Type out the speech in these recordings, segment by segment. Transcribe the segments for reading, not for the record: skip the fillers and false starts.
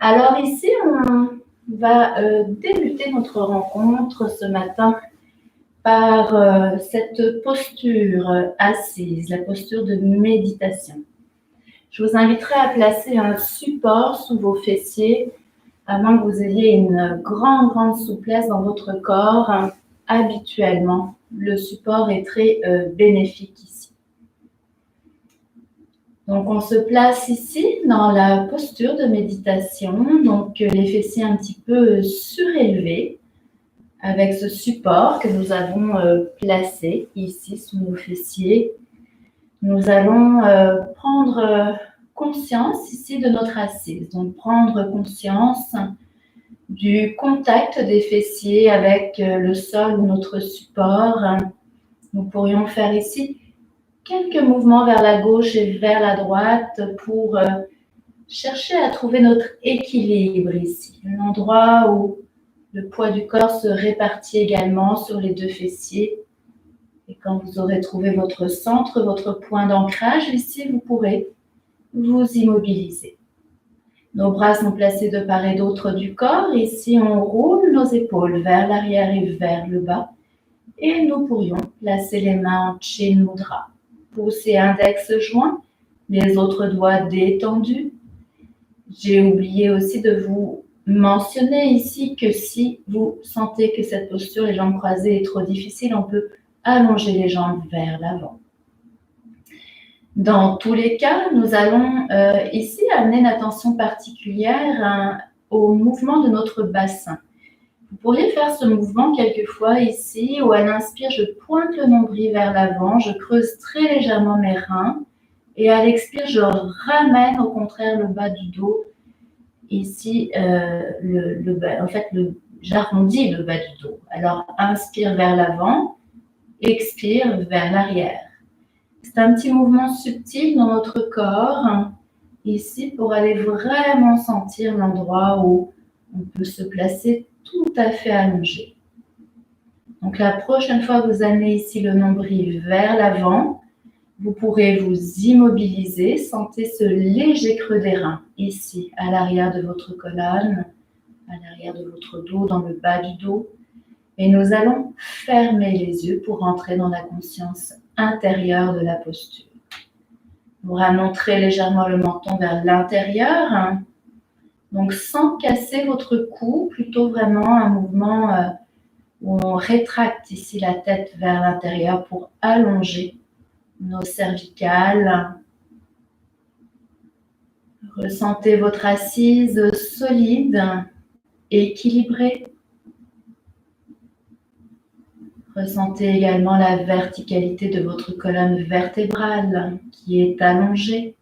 Alors ici, on va débuter notre rencontre ce matin par cette posture assise, la posture de méditation. Je vous inviterai à placer un support sous vos fessiers, à moins que vous ayez une grande souplesse dans votre corps. Habituellement, le support est très bénéfique ici. Donc, on se place ici dans la posture de méditation, donc les fessiers un petit peu surélevés avec ce support que nous avons placé ici sous nos fessiers. Nous allons prendre conscience ici de notre assise, donc prendre conscience du contact des fessiers avec le sol ou notre support. Nous pourrions faire ici quelques mouvements vers la gauche et vers la droite pour chercher à trouver notre équilibre ici, l'endroit où le poids du corps se répartit également sur les deux fessiers. Et quand vous aurez trouvé votre centre, votre point d'ancrage ici, vous pourrez vous immobiliser. Nos bras sont placés de part et d'autre du corps. Ici, on roule nos épaules vers l'arrière et vers le bas. Et nous pourrions placer les mains en Chin Mudra. Pouce et index joints, les autres doigts détendus. J'ai oublié aussi de vous mentionner ici que si vous sentez que cette posture, les jambes croisées, est trop difficile, on peut allonger les jambes vers l'avant. Dans tous les cas, nous allons ici amener une attention particulière au mouvement de notre bassin. Vous pourriez faire ce mouvement quelquefois ici, où à l'inspire, je pointe le nombril vers l'avant, je creuse très légèrement mes reins, et à l'expire, je ramène au contraire le bas du dos. Ici, j'arrondis le bas du dos. Alors, inspire vers l'avant, expire vers l'arrière. C'est un petit mouvement subtil dans notre corps, ici, pour aller vraiment sentir l'endroit où on peut se placer tout à fait allongé. Donc, la prochaine fois que vous amenez ici le nombril vers l'avant, vous pourrez vous immobiliser. Sentez ce léger creux des reins, ici, à l'arrière de votre colonne, à l'arrière de votre dos, dans le bas du dos. Et nous allons fermer les yeux pour entrer dans la conscience intérieure de la posture. Nous ramenons très légèrement le menton vers l'intérieur. Donc, sans casser votre cou, plutôt vraiment un mouvement où on rétracte ici la tête vers l'intérieur pour allonger nos cervicales. Ressentez votre assise solide, équilibrée. Ressentez également la verticalité de votre colonne vertébrale qui est allongée,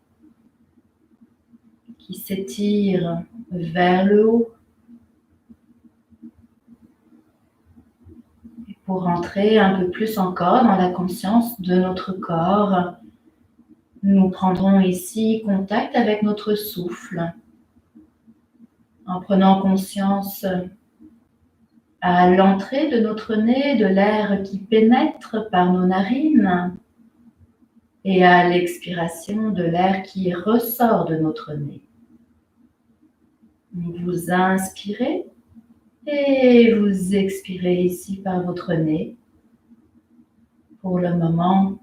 qui s'étire vers le haut. Et pour entrer un peu plus encore dans la conscience de notre corps, nous prendrons ici contact avec notre souffle en prenant conscience à l'entrée de notre nez de l'air qui pénètre par nos narines et à l'expiration de l'air qui ressort de notre nez. Vous inspirez et vous expirez ici par votre nez. Pour le moment,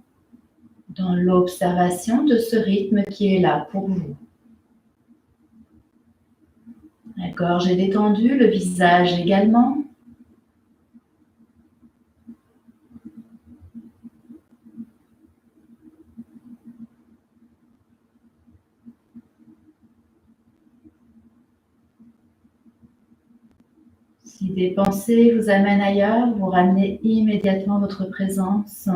dans l'observation de ce rythme qui est là pour vous. La gorge est détendue, le visage également. Si des pensées vous amènent ailleurs, vous ramenez immédiatement votre présence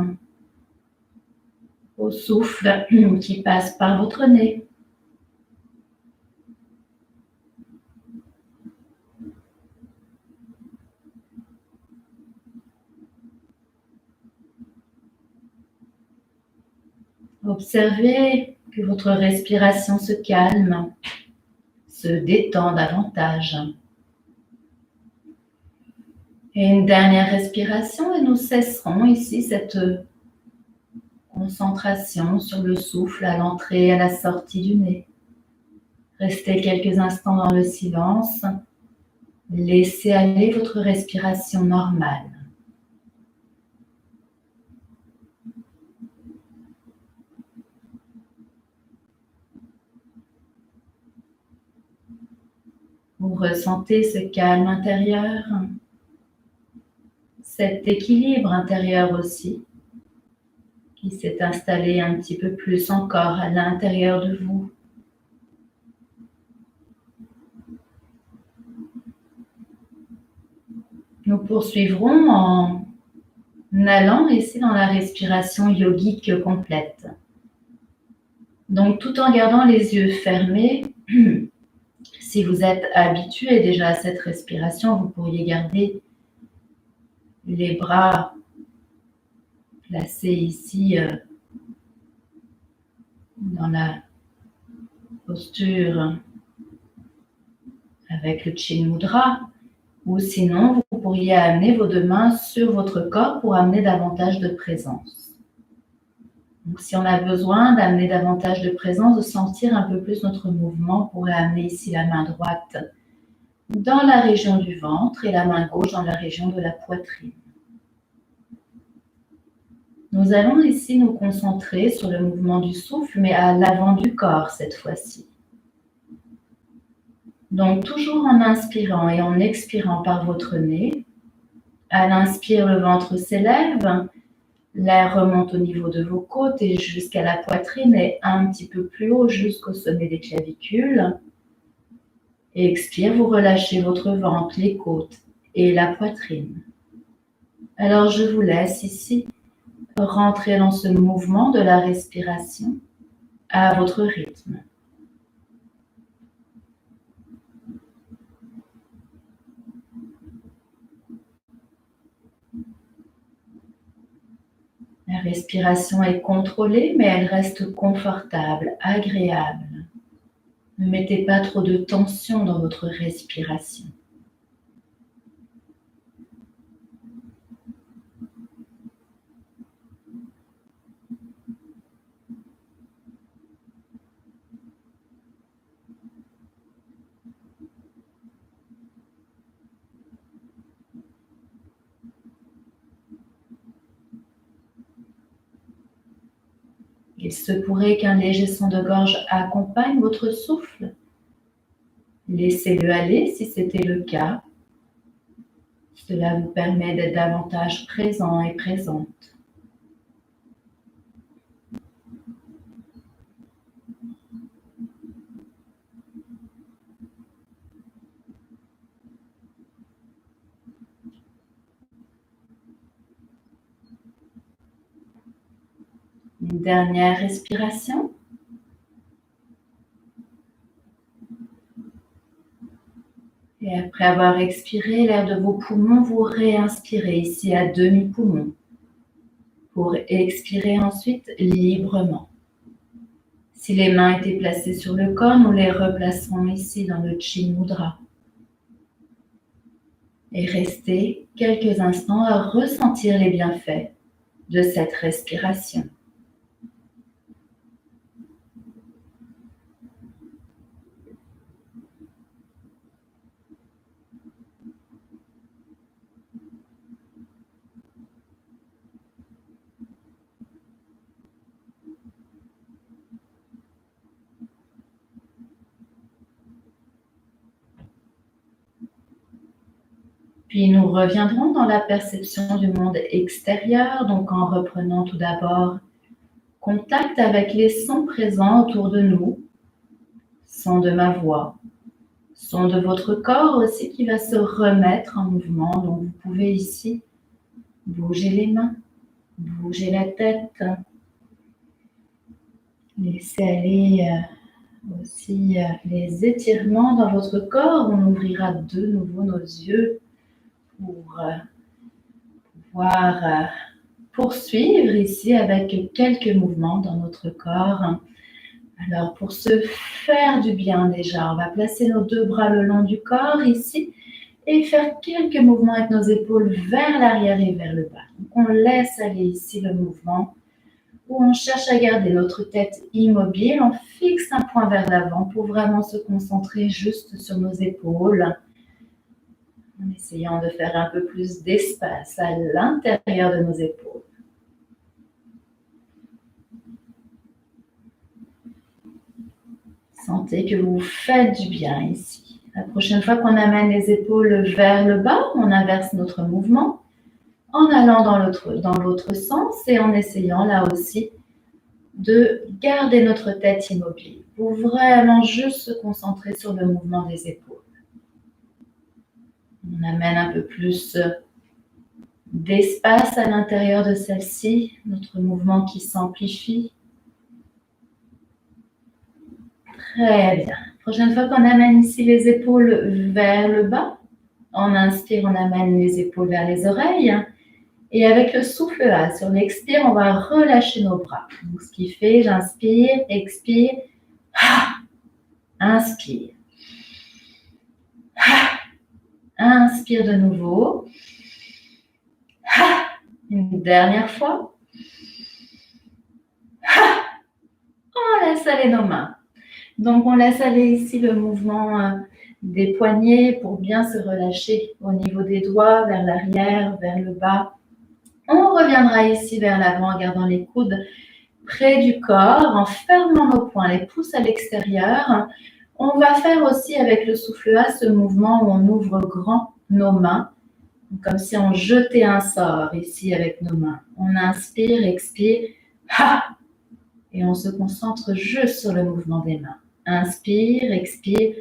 au souffle qui passe par votre nez. Observez que votre respiration se calme, se détend davantage. Et une dernière respiration et nous cesserons ici cette concentration sur le souffle à l'entrée et à la sortie du nez. Restez quelques instants dans le silence. Laissez aller votre respiration normale. Vous ressentez ce calme intérieur, cet équilibre intérieur aussi, qui s'est installé un petit peu plus encore à l'intérieur de vous. Nous poursuivrons en allant ici dans la respiration yogique complète. Donc, tout en gardant les yeux fermés, si vous êtes habitué déjà à cette respiration, vous pourriez garder les bras placés ici dans la posture avec le Chin Mudra, ou sinon vous pourriez amener vos deux mains sur votre corps pour amener davantage de présence. Donc, si on a besoin d'amener davantage de présence, de sentir un peu plus notre mouvement, on pourrait amener ici la main droite dans la région du ventre et la main gauche dans la région de la poitrine. Nous allons ici nous concentrer sur le mouvement du souffle, mais à l'avant du corps cette fois-ci. Donc, toujours en inspirant et en expirant par votre nez. À l'inspire, le ventre s'élève. L'air remonte au niveau de vos côtes et jusqu'à la poitrine et un petit peu plus haut jusqu'au sommet des clavicules. Et expire, vous relâchez votre ventre, les côtes et la poitrine. Alors je vous laisse ici rentrer dans ce mouvement de la respiration à votre rythme. La respiration est contrôlée, mais elle reste confortable, agréable. Ne mettez pas trop de tension dans votre respiration. Il se pourrait qu'un léger son de gorge accompagne votre souffle. Laissez-le aller si c'était le cas. Cela vous permet d'être davantage présent et présente. Une dernière respiration. Et après avoir expiré l'air de vos poumons, vous réinspirez ici à demi-poumon pour expirer ensuite librement. Si les mains étaient placées sur le corps, nous les replacerons ici dans le Chin Mudra. Et restez quelques instants à ressentir les bienfaits de cette respiration. Puis nous reviendrons dans la perception du monde extérieur, donc en reprenant tout d'abord contact avec les sons présents autour de nous, son de ma voix, son de votre corps aussi qui va se remettre en mouvement. Donc vous pouvez ici bouger les mains, bouger la tête, laisser aller aussi les étirements dans votre corps. On ouvrira de nouveau nos yeux pour pouvoir poursuivre ici avec quelques mouvements dans notre corps. Alors, pour se faire du bien déjà, on va placer nos deux bras le long du corps ici et faire quelques mouvements avec nos épaules vers l'arrière et vers le bas. Donc, on laisse aller ici le mouvement où on cherche à garder notre tête immobile. On fixe un point vers l'avant pour vraiment se concentrer juste sur nos épaules, en essayant de faire un peu plus d'espace à l'intérieur de nos épaules. Sentez que vous faites du bien ici. La prochaine fois qu'on amène les épaules vers le bas, on inverse notre mouvement en allant dans l'autre sens et en essayant là aussi de garder notre tête immobile pour vraiment juste se concentrer sur le mouvement des épaules. On amène un peu plus d'espace à l'intérieur de celle-ci, notre mouvement qui s'amplifie. Très bien. Prochaine fois qu'on amène ici les épaules vers le bas, on inspire, on amène les épaules vers les oreilles. Et avec le souffle là, sur l'expire, on va relâcher nos bras. Donc, ce qui fait, j'inspire, expire, inspire. Inspire de nouveau. Une dernière fois. On laisse aller nos mains. Donc, on laisse aller ici le mouvement des poignets pour bien se relâcher au niveau des doigts, vers l'arrière, vers le bas. On reviendra ici vers l'avant en gardant les coudes près du corps, en fermant nos poings, les pouces à l'extérieur. On va faire aussi avec le souffle A ce mouvement où on ouvre grand nos mains, comme si on jetait un sort ici avec nos mains. On inspire, expire, et on se concentre juste sur le mouvement des mains. Inspire, expire,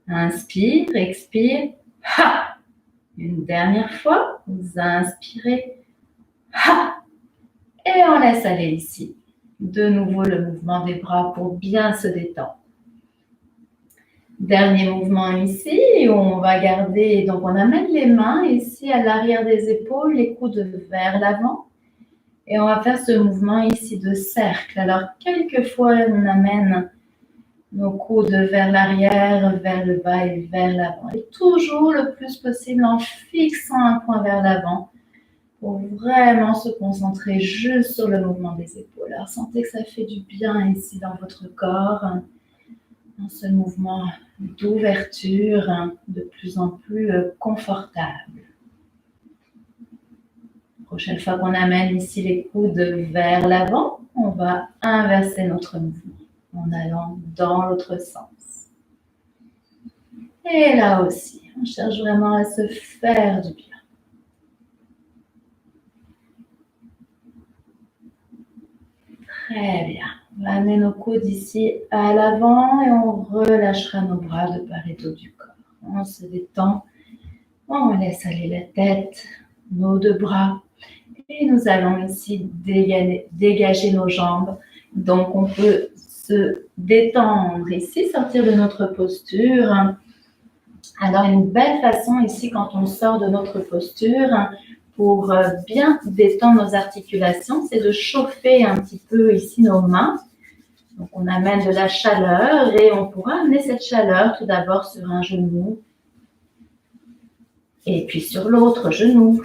inspire, expire, Une dernière fois, vous inspirez, et on laisse aller ici. De nouveau le mouvement des bras pour bien se détendre. Dernier mouvement ici, où on va garder, donc on amène les mains ici à l'arrière des épaules, les coudes vers l'avant. Et on va faire ce mouvement ici de cercle. Alors, quelquefois, on amène nos coudes vers l'arrière, vers le bas et vers l'avant. Et toujours le plus possible en fixant un point vers l'avant pour vraiment se concentrer juste sur le mouvement des épaules. Alors, sentez que ça fait du bien ici dans votre corps, dans ce mouvement d'ouverture de plus en plus confortable. Prochaine fois qu'on amène ici les coudes vers l'avant, on va inverser notre mouvement en allant dans l'autre sens. Et là aussi, on cherche vraiment à se faire du bien. Très bien. On va amener nos coudes ici à l'avant et on relâchera nos bras de part et d'autre du corps. On se détend, on laisse aller la tête, nos deux bras. Et nous allons ici dégager nos jambes. Donc, on peut se détendre ici, sortir de notre posture. Alors, une belle façon ici, quand on sort de notre posture, pour bien détendre nos articulations, c'est de chauffer un petit peu ici nos mains. Donc, on amène de la chaleur et on pourra amener cette chaleur tout d'abord sur un genou et puis sur l'autre genou.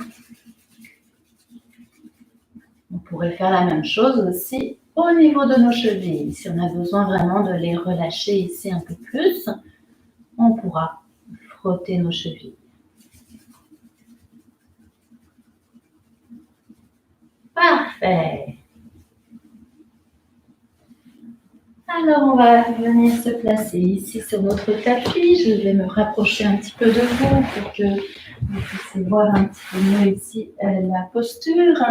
On pourrait faire la même chose aussi au niveau de nos chevilles. Si on a besoin vraiment de les relâcher ici un peu plus, on pourra frotter nos chevilles. Parfait. Alors, on va venir se placer ici sur notre tapis. Je vais me rapprocher un petit peu de vous pour que vous puissiez voir un petit peu mieux ici la posture.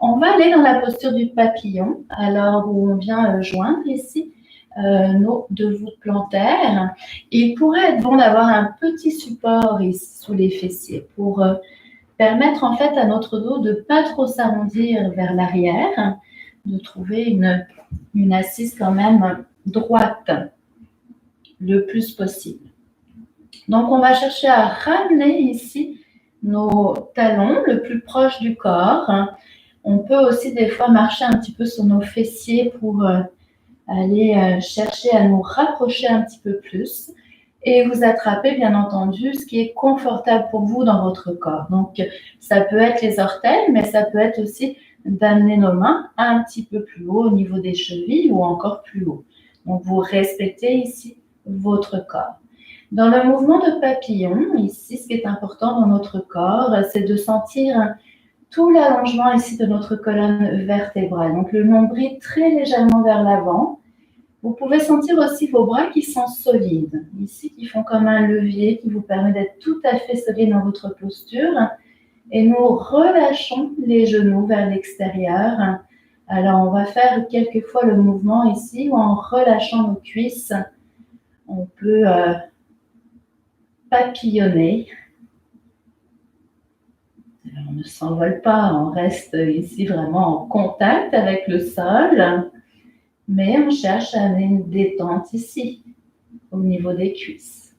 On va aller dans la posture du papillon, alors où on vient joindre ici nos deux voûtes plantaires. Il pourrait être bon d'avoir un petit support ici sous les fessiers pour permettre en fait à notre dos de ne pas trop s'arrondir vers l'arrière, de trouver une assise quand même droite le plus possible. Donc, on va chercher à ramener ici nos talons le plus proche du corps. On peut aussi des fois marcher un petit peu sur nos fessiers pour aller chercher à nous rapprocher un petit peu plus et vous attrapez bien entendu ce qui est confortable pour vous dans votre corps. Donc, ça peut être les orteils, mais ça peut être aussi d'amener nos mains un petit peu plus haut au niveau des chevilles ou encore plus haut. Donc, vous respectez ici votre corps. Dans le mouvement de papillon, ici, ce qui est important dans notre corps, c'est de sentir tout l'allongement ici de notre colonne vertébrale. Donc, le nombril très légèrement vers l'avant. Vous pouvez sentir aussi vos bras qui sont solides, ici, qui font comme un levier qui vous permet d'être tout à fait solide dans votre posture. Et nous relâchons les genoux vers l'extérieur. Alors, on va faire quelques fois le mouvement ici où en relâchant nos cuisses, on peut papillonner. Alors, on ne s'envole pas, on reste ici vraiment en contact avec le sol, mais on cherche à amener une détente ici, au niveau des cuisses.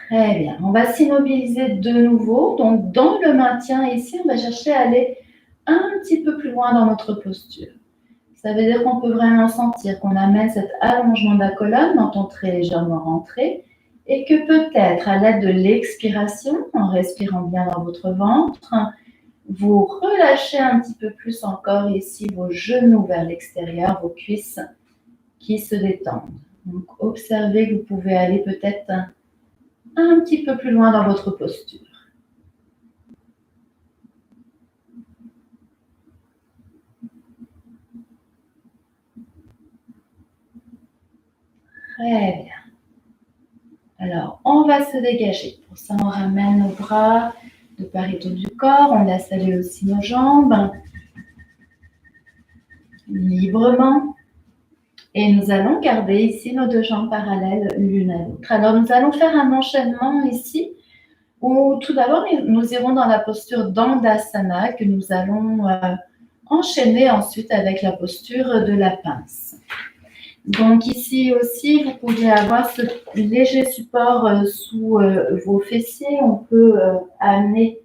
Très bien. On va s'immobiliser de nouveau. Donc, dans le maintien ici, on va chercher à aller un petit peu plus loin dans notre posture. Ça veut dire qu'on peut vraiment sentir qu'on amène cet allongement de la colonne, menton très légèrement rentré, et que peut-être à l'aide de l'expiration, en respirant bien dans votre ventre, vous relâchez un petit peu plus encore ici vos genoux vers l'extérieur, vos cuisses qui se détendent. Donc, observez que vous pouvez aller peut-être un petit peu plus loin dans votre posture. Très bien. Alors, on va se dégager. Pour ça, on ramène nos bras de part et d'autre du corps. On laisse aller aussi nos jambes librement. Et nous allons garder ici nos deux jambes parallèles l'une à l'autre. Alors, nous allons faire un enchaînement ici où tout d'abord, nous irons dans la posture d'Andasana que nous allons enchaîner ensuite avec la posture de la pince. Donc ici aussi, vous pouvez avoir ce léger support sous vos fessiers. On peut amener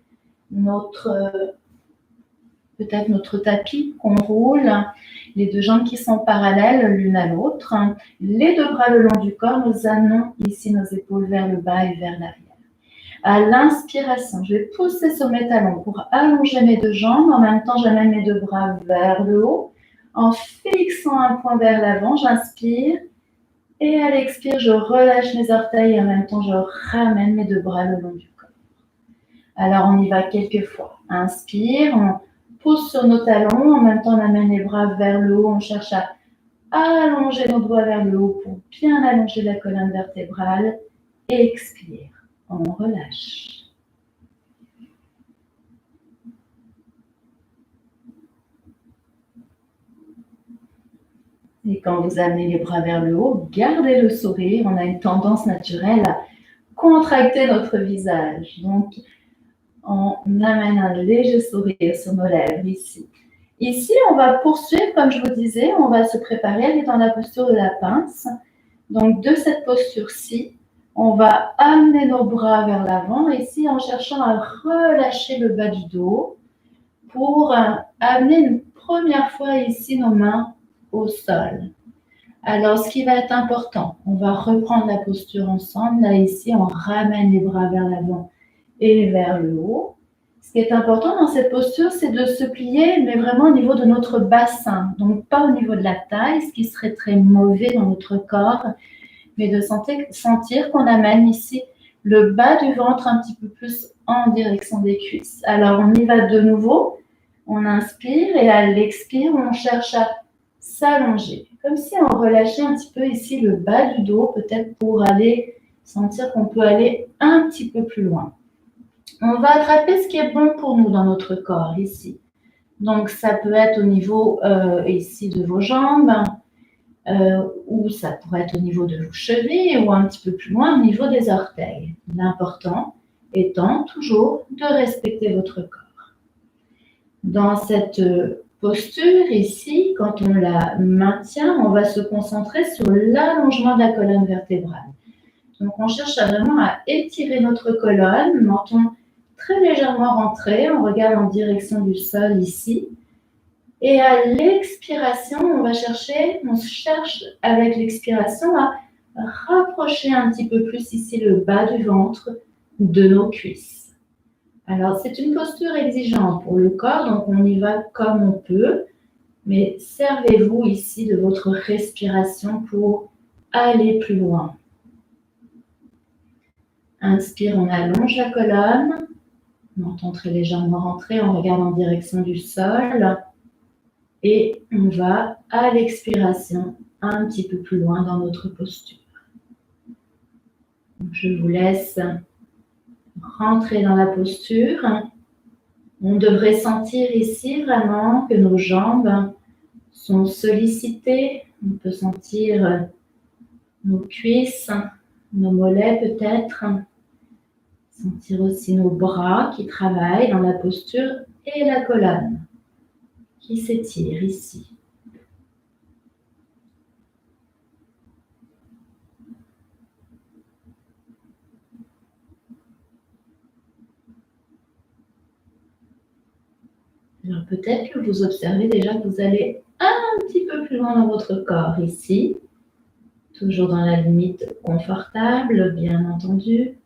peut-être notre tapis qu'on roule, les deux jambes qui sont parallèles l'une à l'autre. Les deux bras le long du corps, nous amenons ici nos épaules vers le bas et vers l'arrière. À l'inspiration, je vais pousser sur mes talons pour allonger mes deux jambes. En même temps, j'amène mes deux bras vers le haut. En fixant un point vers l'avant, j'inspire. Et à l'expire, je relâche mes orteils et en même temps, je ramène mes deux bras le long du corps. Alors, on y va quelques fois. Inspire, on pousse sur nos talons. En même temps, on amène les bras vers le haut. On cherche à allonger nos doigts vers le haut pour bien allonger la colonne vertébrale. Expire, on relâche. Et quand vous amenez les bras vers le haut, gardez le sourire. On a une tendance naturelle à contracter notre visage. Donc, on amène un léger sourire sur nos lèvres ici. Ici, on va poursuivre, comme je vous disais, on va se préparer à aller dans la posture de la pince. Donc, de cette posture-ci, on va amener nos bras vers l'avant, ici, en cherchant à relâcher le bas du dos pour amener une première fois ici nos mains au sol. Alors, ce qui va être important, on va reprendre la posture ensemble. Là, ici, on ramène les bras vers l'avant et vers le haut. Ce qui est important dans cette posture, c'est de se plier, mais vraiment au niveau de notre bassin. Donc, pas au niveau de la taille, ce qui serait très mauvais dans notre corps, mais de sentir qu'on amène ici le bas du ventre un petit peu plus en direction des cuisses. Alors, on y va de nouveau. On inspire et à l'expire, on cherche à s'allonger. Comme si on relâchait un petit peu ici le bas du dos, peut-être pour aller sentir qu'on peut aller un petit peu plus loin. On va attraper ce qui est bon pour nous dans notre corps ici. Donc, ça peut être au niveau ici de vos jambes, ou ça pourrait être au niveau de vos chevilles, ou un petit peu plus loin au niveau des orteils. L'important étant toujours de respecter votre corps. Dans cette posture ici, quand on la maintient, on va se concentrer sur l'allongement de la colonne vertébrale. Donc, on cherche vraiment à étirer notre colonne, menton très légèrement rentré, on regarde en direction du sol ici. Et à l'expiration, on cherche avec l'expiration à rapprocher un petit peu plus ici le bas du ventre de nos cuisses. Alors, c'est une posture exigeante pour le corps, donc on y va comme on peut, mais servez-vous ici de votre respiration pour aller plus loin. Inspire, on allonge la colonne, on entend très légèrement rentrer, on regarde en direction du sol et on va à l'expiration un petit peu plus loin dans notre posture. Donc, je vous laisse rentrer dans la posture. On devrait sentir ici vraiment que nos jambes sont sollicitées. On peut sentir nos cuisses, nos mollets peut-être. Sentir aussi nos bras qui travaillent dans la posture et la colonne qui s'étire ici. Alors peut-être que vous observez déjà que vous allez un petit peu plus loin dans votre corps ici, toujours dans la limite confortable, bien entendu.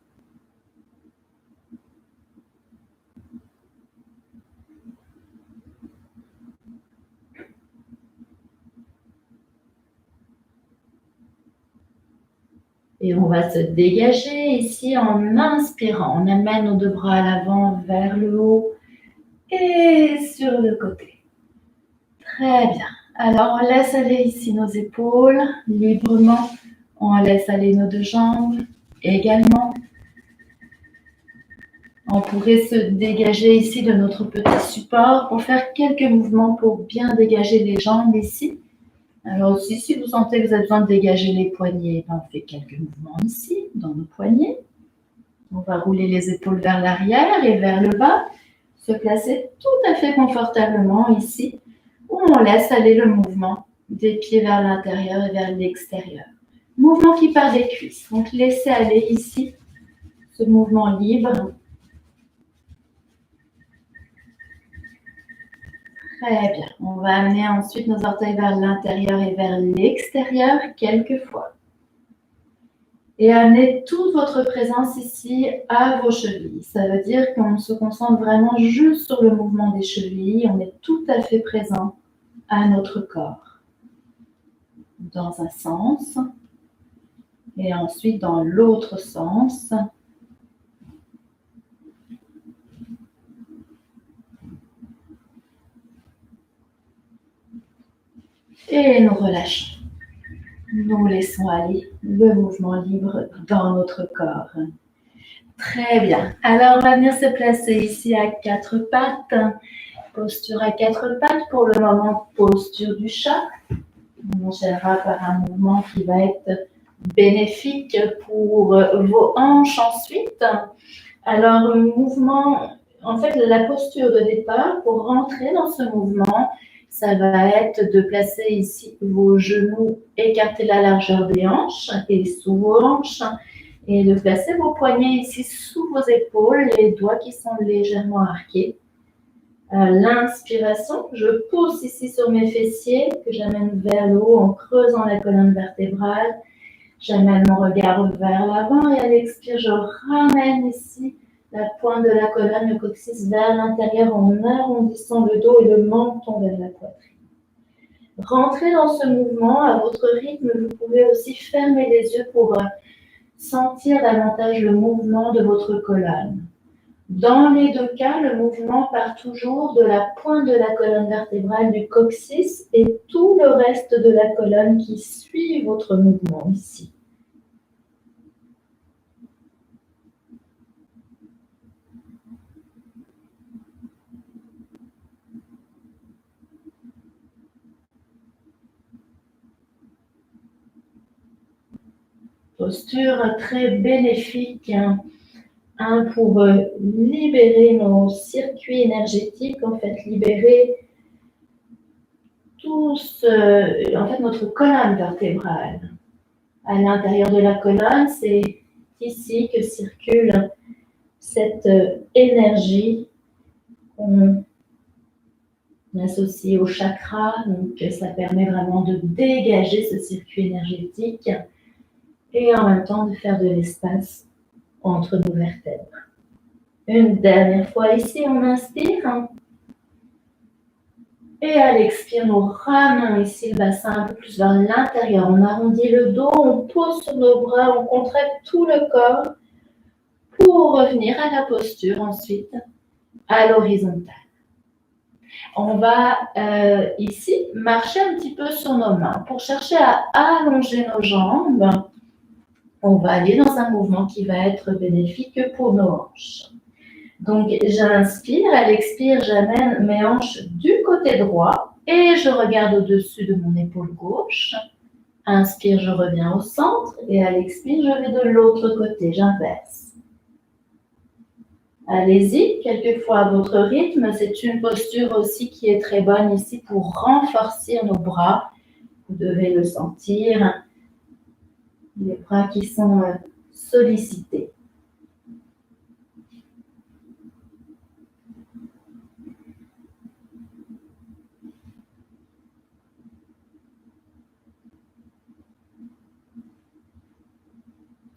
Et on va se dégager ici en inspirant. On amène nos deux bras à l'avant vers le haut et sur le côté. Très bien. Alors, on laisse aller ici nos épaules librement. On laisse aller nos deux jambes également. On pourrait se dégager ici de notre petit support pour faire quelques mouvements pour bien dégager les jambes ici. Alors aussi, si vous sentez que vous avez besoin de dégager les poignets, on fait quelques mouvements ici, dans nos poignets. On va rouler les épaules vers l'arrière et vers le bas. Se placer tout à fait confortablement ici, où on laisse aller le mouvement des pieds vers l'intérieur et vers l'extérieur. Mouvement qui part des cuisses. Donc, laissez aller ici ce mouvement libre. Très bien. On va amener ensuite nos orteils vers l'intérieur et vers l'extérieur quelques fois. Et amenez toute votre présence ici à vos chevilles. Ça veut dire qu'on se concentre vraiment juste sur le mouvement des chevilles. On est tout à fait présent à notre corps. Dans un sens. Et ensuite dans l'autre sens. Et nous relâchons. Nous laissons aller le mouvement libre dans notre corps. Très bien. Alors, on va venir se placer ici à quatre pattes. Posture à quatre pattes. Pour le moment, posture du chat. On enchaînera par un mouvement qui va être bénéfique pour vos hanches ensuite. Alors, le mouvement, en fait, la posture de départ, pour rentrer dans ce mouvement, ça va être de placer ici vos genoux écartés de la largeur des hanches et sous vos hanches et de placer vos poignets ici sous vos épaules, les doigts qui sont légèrement arqués. À l'inspiration, je pousse ici sur mes fessiers que j'amène vers le haut en creusant la colonne vertébrale. J'amène mon regard vers l'avant et à l'expire, je ramène ici la pointe de la colonne, le coccyx vers l'intérieur en arrondissant le dos et le menton vers la poitrine. Rentrez dans ce mouvement à votre rythme. Vous pouvez aussi fermer les yeux pour sentir davantage le mouvement de votre colonne. Dans les deux cas, le mouvement part toujours de la pointe de la colonne vertébrale du coccyx et tout le reste de la colonne qui suit votre mouvement ici. Posture très bénéfique pour libérer nos circuits énergétiques, en fait, libérer notre colonne vertébrale. À l'intérieur de la colonne, c'est ici que circule cette énergie qu'on associe au chakra. Donc, ça permet vraiment de dégager ce circuit énergétique et en même temps de faire de l'espace entre nos vertèbres. Une dernière fois ici, on inspire. Et à l'expire, nous ramenons ici le bassin un peu plus vers l'intérieur. On arrondit le dos, on pose sur nos bras, on contracte tout le corps pour revenir à la posture ensuite à l'horizontale. On va ici marcher un petit peu sur nos mains pour chercher à allonger nos jambes. On va aller dans un mouvement qui va être bénéfique pour nos hanches. Donc, j'inspire, à l'expire, j'amène mes hanches du côté droit et je regarde au-dessus de mon épaule gauche. Inspire, je reviens au centre et à l'expire, je vais de l'autre côté, j'inverse. Allez-y, quelquefois à votre rythme. C'est une posture aussi qui est très bonne ici pour renforcer nos bras. Vous devez le sentir, les bras qui sont sollicités.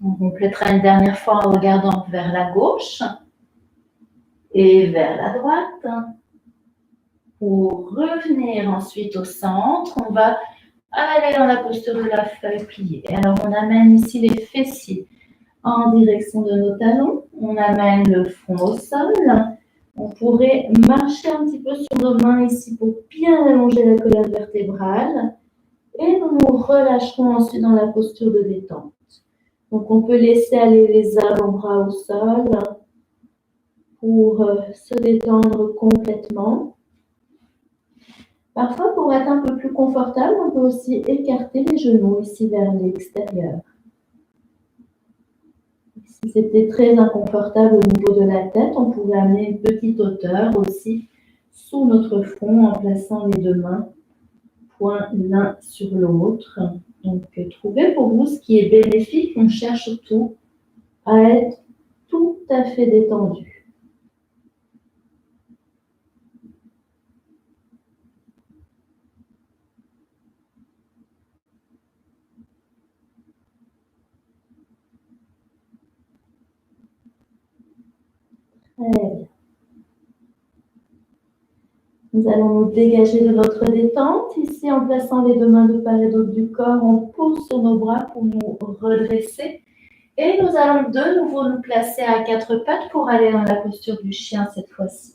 On complétera une dernière fois en regardant vers la gauche et vers la droite. Pour revenir ensuite au centre, on va aller dans la posture de la feuille pliée. Alors, on amène ici les fessiers en direction de nos talons. On amène le front au sol. On pourrait marcher un petit peu sur nos mains ici pour bien allonger la colonne vertébrale. Et nous nous relâcherons ensuite dans la posture de détente. Donc, on peut laisser aller les avant-bras au sol pour se détendre complètement. Parfois, pour être un peu plus confortable, on peut aussi écarter les genoux ici vers l'extérieur. Si c'était très inconfortable au niveau de la tête, on pourrait amener une petite hauteur aussi sous notre front en plaçant les deux mains, points l'un sur l'autre. Donc, trouvez pour vous ce qui est bénéfique. On cherche surtout à être tout à fait détendu. Très bien. Nous allons nous dégager de notre détente. Ici, en plaçant les deux mains de part et d'autre du corps, on pose sur nos bras pour nous redresser. Et nous allons de nouveau nous placer à quatre pattes pour aller dans la posture du chien cette fois-ci.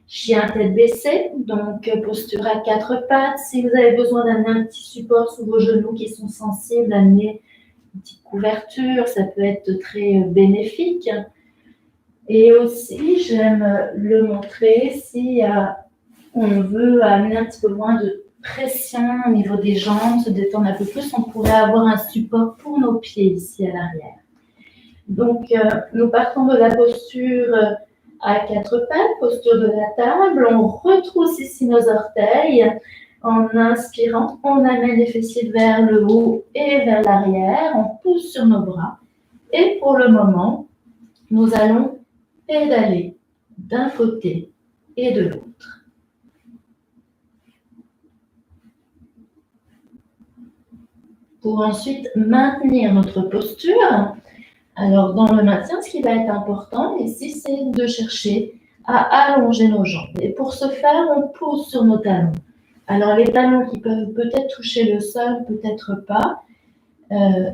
Chien tête baissée, donc posture à quatre pattes. Si vous avez besoin d'amener un petit support sous vos genoux qui sont sensibles, amener une petite couverture, ça peut être très bénéfique. Et aussi, j'aime le montrer si on veut amener un petit peu moins de pression au niveau des jambes, se détendre un peu plus, on pourrait avoir un support pour nos pieds ici à l'arrière. Donc, nous partons de la posture à quatre pattes, posture de la table. On retrousse ici nos orteils. En inspirant, on amène les fessiers vers le haut et vers l'arrière. On pousse sur nos bras. Et pour le moment, nous allons pédaler d'un côté et de l'autre. Pour ensuite maintenir notre posture. Alors, dans le maintien, ce qui va être important ici, c'est de chercher à allonger nos jambes. Et pour ce faire, on pose sur nos talons. Alors, les talons qui peuvent peut-être toucher le sol, peut-être pas.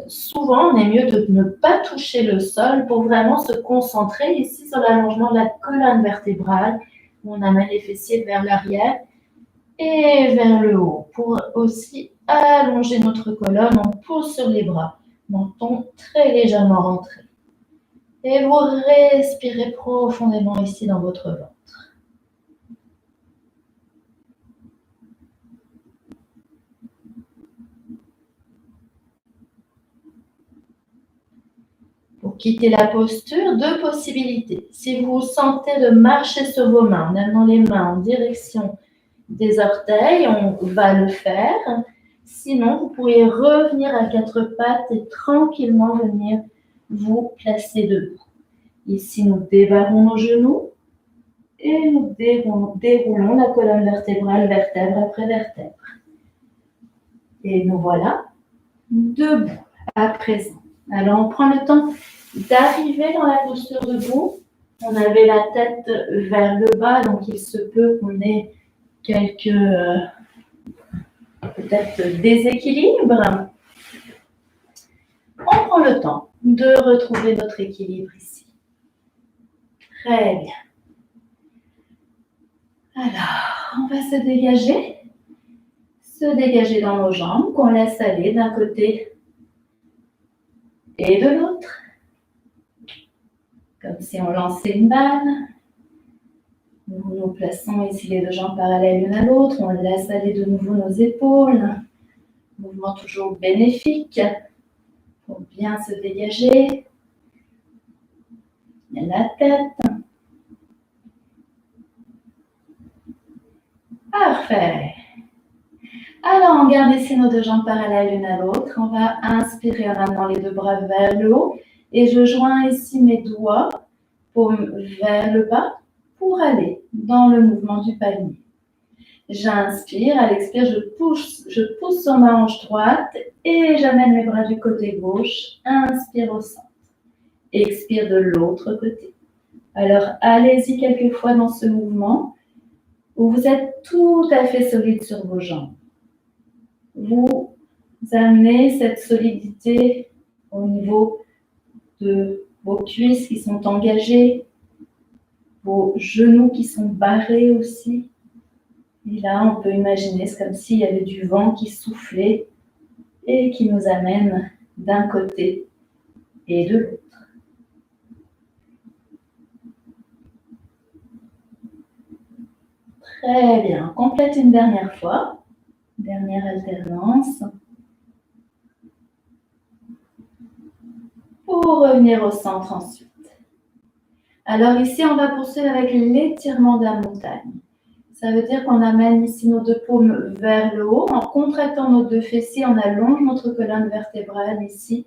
Souvent, on est mieux de ne pas toucher le sol pour vraiment se concentrer ici sur l'allongement de la colonne vertébrale. On amène les fessiers vers l'arrière et vers le haut. Pour aussi allonger notre colonne, on pose sur les bras. Menton très légèrement rentré. Et vous respirez profondément ici dans votre ventre. Pour quitter la posture, deux possibilités. Si vous sentez de marcher sur vos mains, en amenant les mains en direction des orteils, on va le faire. Sinon, vous pourriez revenir à quatre pattes et tranquillement venir vous placer debout. Ici, nous débarrons nos genoux et nous déroulons la colonne vertébrale, vertèbre après vertèbre. Et nous voilà debout à présent. Alors, on prend le temps d'arriver dans la posture debout On avait la tête vers le bas, donc il se peut qu'on ait quelques peut-être déséquilibres. On prend le temps de retrouver notre équilibre ici. Très bien. Alors, on va se dégager dans nos jambes, qu'on laisse aller d'un côté et de l'autre, comme si on lançait une balle. Nous nous plaçons ici les deux jambes parallèles l'une à l'autre, on laisse aller de nouveau nos épaules. Mouvement toujours bénéfique pour bien se dégager. La tête. Parfait. Alors, on garde ici nos deux jambes parallèles l'une à l'autre. On va inspirer en amenant les deux bras vers le haut. Et je joins ici mes doigts vers le bas pour aller dans le mouvement du palmier. J'inspire, à l'expire, je pousse sur ma hanche droite et j'amène mes bras du côté gauche. Inspire au centre. Expire de l'autre côté. Alors, allez-y quelques fois dans ce mouvement où vous êtes tout à fait solide sur vos jambes. Vous amenez cette solidité au niveau de vos cuisses qui sont engagées, vos genoux qui sont barrés aussi. Et là, on peut imaginer, c'est comme s'il y avait du vent qui soufflait et qui nous amène d'un côté et de l'autre. Très bien. On complète une dernière fois. Dernière alternance. Pour revenir au centre ensuite. Alors ici, on va poursuivre avec l'étirement de la montagne. Ça veut dire qu'on amène ici nos deux paumes vers le haut. En contractant nos deux fessiers, on allonge notre colonne vertébrale ici.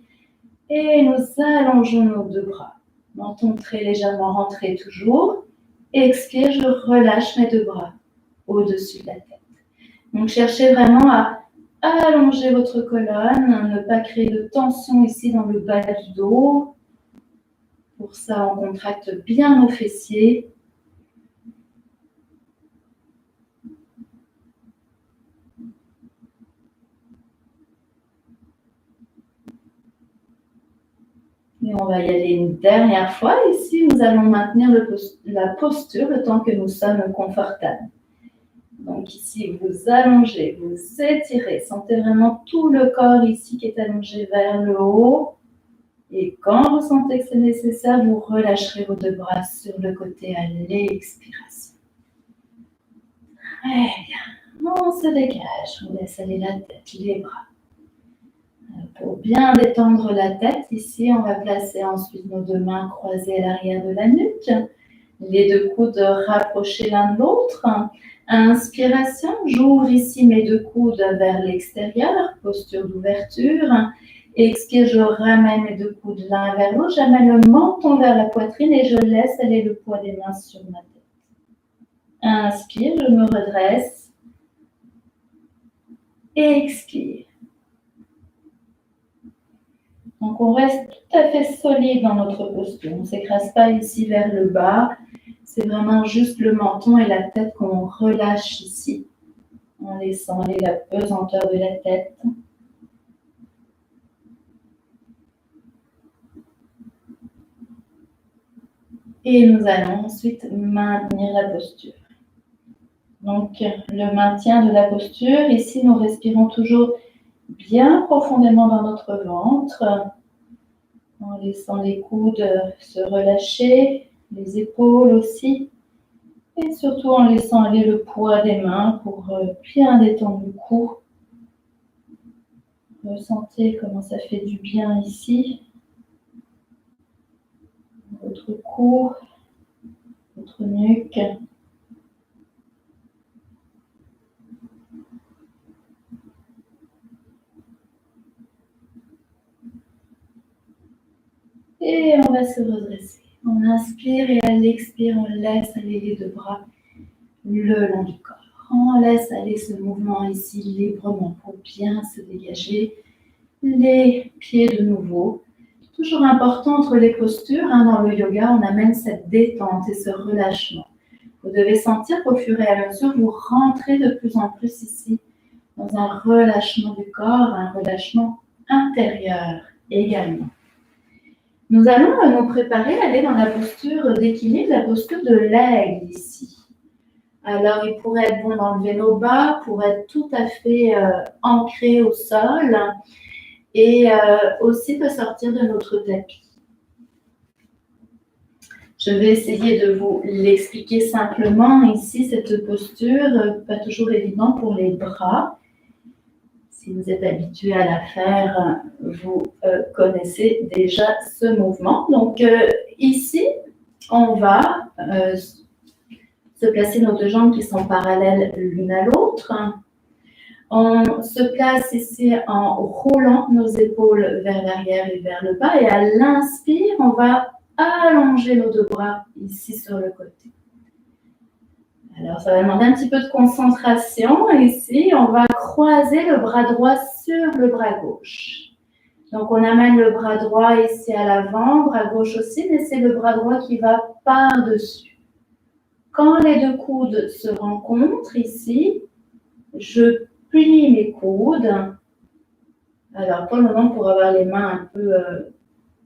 Et nous allongeons nos deux bras. Menton très légèrement rentré toujours. Expire, je relâche mes deux bras au-dessus de la tête. Donc cherchez vraiment à allonger votre colonne, ne pas créer de tension ici dans le bas du dos. Pour ça, on contracte bien nos fessiers. Et on va y aller une dernière fois. Ici, nous allons maintenir la posture le temps que nous sommes confortables. Donc ici, vous allongez, vous étirez. Sentez vraiment tout le corps ici qui est allongé vers le haut. Et quand vous sentez que c'est nécessaire, vous relâcherez vos deux bras sur le côté à l'expiration. Très bien. On se dégage. On laisse aller la tête, les bras. Pour bien détendre la tête, ici, on va placer ensuite nos deux mains croisées à l'arrière de la nuque. Les deux coudes rapprochés l'un de l'autre. Inspiration, j'ouvre ici mes deux coudes vers l'extérieur, posture d'ouverture. Expire, je ramène mes deux coudes l'un vers l'autre. J'amène le menton vers la poitrine et je laisse aller le poids des mains sur ma tête. Inspire, je me redresse. Expire. Donc, on reste tout à fait solide dans notre posture. On ne s'écrase pas ici vers le bas. C'est vraiment juste le menton et la tête qu'on relâche ici, en laissant aller la pesanteur de la tête. Et nous allons ensuite maintenir la posture. Donc, le maintien de la posture. Ici, nous respirons toujours bien profondément dans notre ventre, en laissant les coudes se relâcher, les épaules aussi, et surtout en laissant aller le poids des mains pour bien détendre le cou. Ressentez comment ça fait du bien ici. Votre cou, votre nuque. Et on va se redresser. On inspire et à l'expire, on laisse aller les deux bras le long du corps. On laisse aller ce mouvement ici librement pour bien se dégager. Les pieds de nouveau Toujours important entre les postures, dans le yoga, on amène cette détente et ce relâchement. Vous devez sentir qu'au fur et à mesure, vous rentrez de plus en plus ici dans un relâchement du corps, un relâchement intérieur également. Nous allons nous préparer à aller dans la posture d'équilibre, la posture de l'aigle ici. Alors, il pourrait être bon d'enlever nos bas pour être tout à fait ancré au sol et aussi de sortir de notre tapis. Je vais essayer de vous l'expliquer simplement ici, cette posture, pas toujours évident pour les bras. Si vous êtes habitué à la faire, vous connaissez déjà ce mouvement. Donc ici, on va se placer nos deux jambes qui sont parallèles l'une à l'autre. On se place ici en roulant nos épaules vers l'arrière et vers le bas. Et à l'inspire, on va allonger nos deux bras ici sur le côté. Alors, ça va demander un petit peu de concentration. Ici, on va croiser le bras droit sur le bras gauche. Donc, on amène le bras droit ici à l'avant, bras gauche aussi, mais c'est le bras droit qui va par-dessus. Quand les deux coudes se rencontrent ici, je plie mes coudes. Alors, pour le moment, pour avoir les mains un peu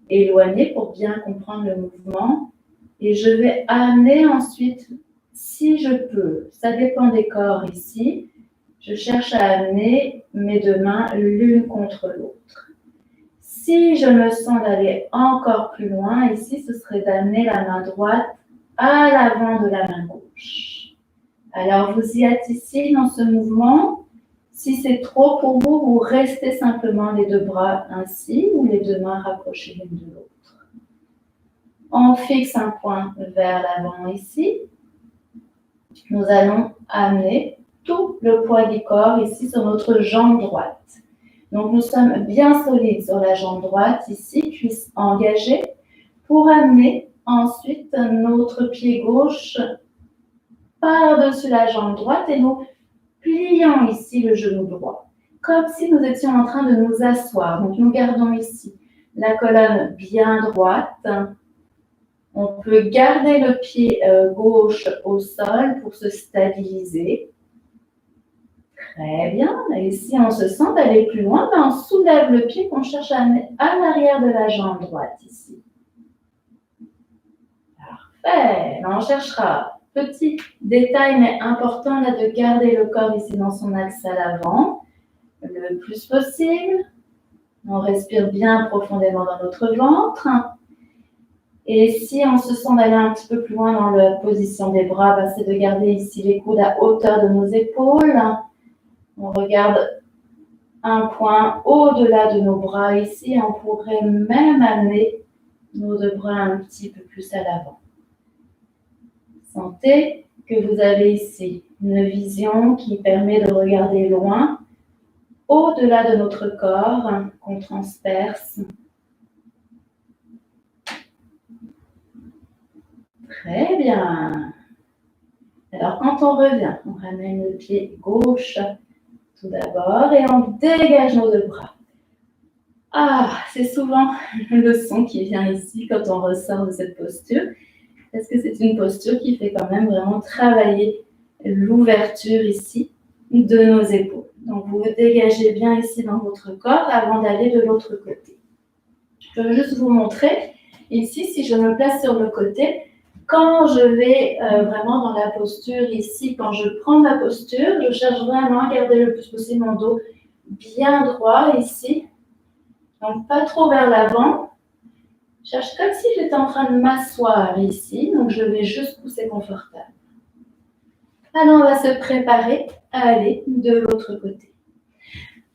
éloignées pour bien comprendre le mouvement. Et je vais amener ensuite, si je peux, ça dépend des corps ici, je cherche à amener mes deux mains l'une contre l'autre. Si je me sens d'aller encore plus loin, ici, ce serait d'amener la main droite à l'avant de la main gauche. Alors, vous y êtes ici dans ce mouvement. Si c'est trop pour vous, vous restez simplement les deux bras ainsi ou les deux mains rapprochées l'une de l'autre. On fixe un point vers l'avant ici. Nous allons amener tout le poids du corps ici sur notre jambe droite. Donc, nous sommes bien solides sur la jambe droite ici, cuisse engagée, pour amener ensuite notre pied gauche par-dessus la jambe droite et nous plions ici le genou droit, comme si nous étions en train de nous asseoir. Donc, nous gardons ici la colonne bien droite. On peut garder le pied gauche au sol pour se stabiliser. Très bien. Et si on se sent d'aller plus loin, on soulève le pied qu'on cherche à amener à l'arrière de la jambe droite ici. Parfait. Là, on cherchera, petit détail mais important là, de garder le corps ici dans son axe à l'avant le plus possible. On respire bien profondément dans notre ventre. Et si on se sent d'aller un petit peu plus loin dans la position des bras, c'est de garder ici les coudes à hauteur de nos épaules. On regarde un point au-delà de nos bras ici. On pourrait même amener nos deux bras un petit peu plus à l'avant. Sentez que vous avez ici une vision qui permet de regarder loin, au-delà de notre corps, qu'on transperce. Très bien. Alors, quand on revient, on ramène le pied gauche tout d'abord et on dégage nos deux bras. Ah, c'est souvent le son qui vient ici quand on ressort de cette posture, parce que c'est une posture qui fait quand même vraiment travailler l'ouverture ici de nos épaules. Donc, vous dégagez bien ici dans votre corps avant d'aller de l'autre côté. Je veux juste vous montrer ici, si je me place sur le côté, quand je vais vraiment dans la posture ici, quand je prends ma posture, je cherche vraiment à garder le plus possible mon dos bien droit ici. Donc, pas trop vers l'avant. Je cherche comme si j'étais en train de m'asseoir ici. Donc, je vais juste pousser confortable. Alors, on va se préparer à aller de l'autre côté.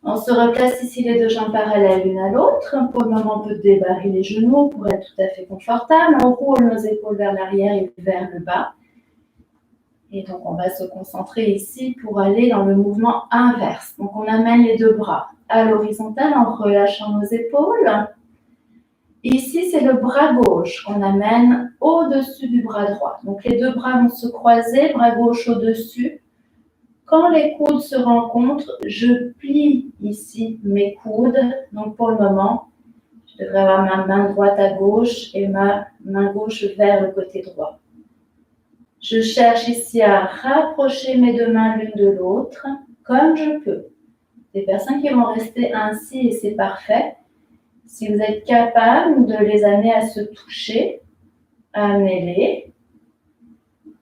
On se replace ici les deux jambes parallèles l'une à l'autre. Pour le moment, on peut débarrer les genoux pour être tout à fait confortable. On roule nos épaules vers l'arrière et vers le bas. Et donc, on va se concentrer ici pour aller dans le mouvement inverse. Donc, on amène les deux bras à l'horizontale en relâchant nos épaules. Ici, c'est le bras gauche qu'on amène au-dessus du bras droit. Donc, les deux bras vont se croiser, bras gauche au-dessus. Quand les coudes se rencontrent, je plie ici mes coudes. Donc, pour le moment, Je devrais avoir ma main droite à gauche et ma main gauche vers le côté droit. Je cherche ici à rapprocher mes deux mains l'une de l'autre comme je peux. Des personnes qui vont rester ainsi et c'est parfait. Si vous êtes capable de les amener à se toucher, amenez-les.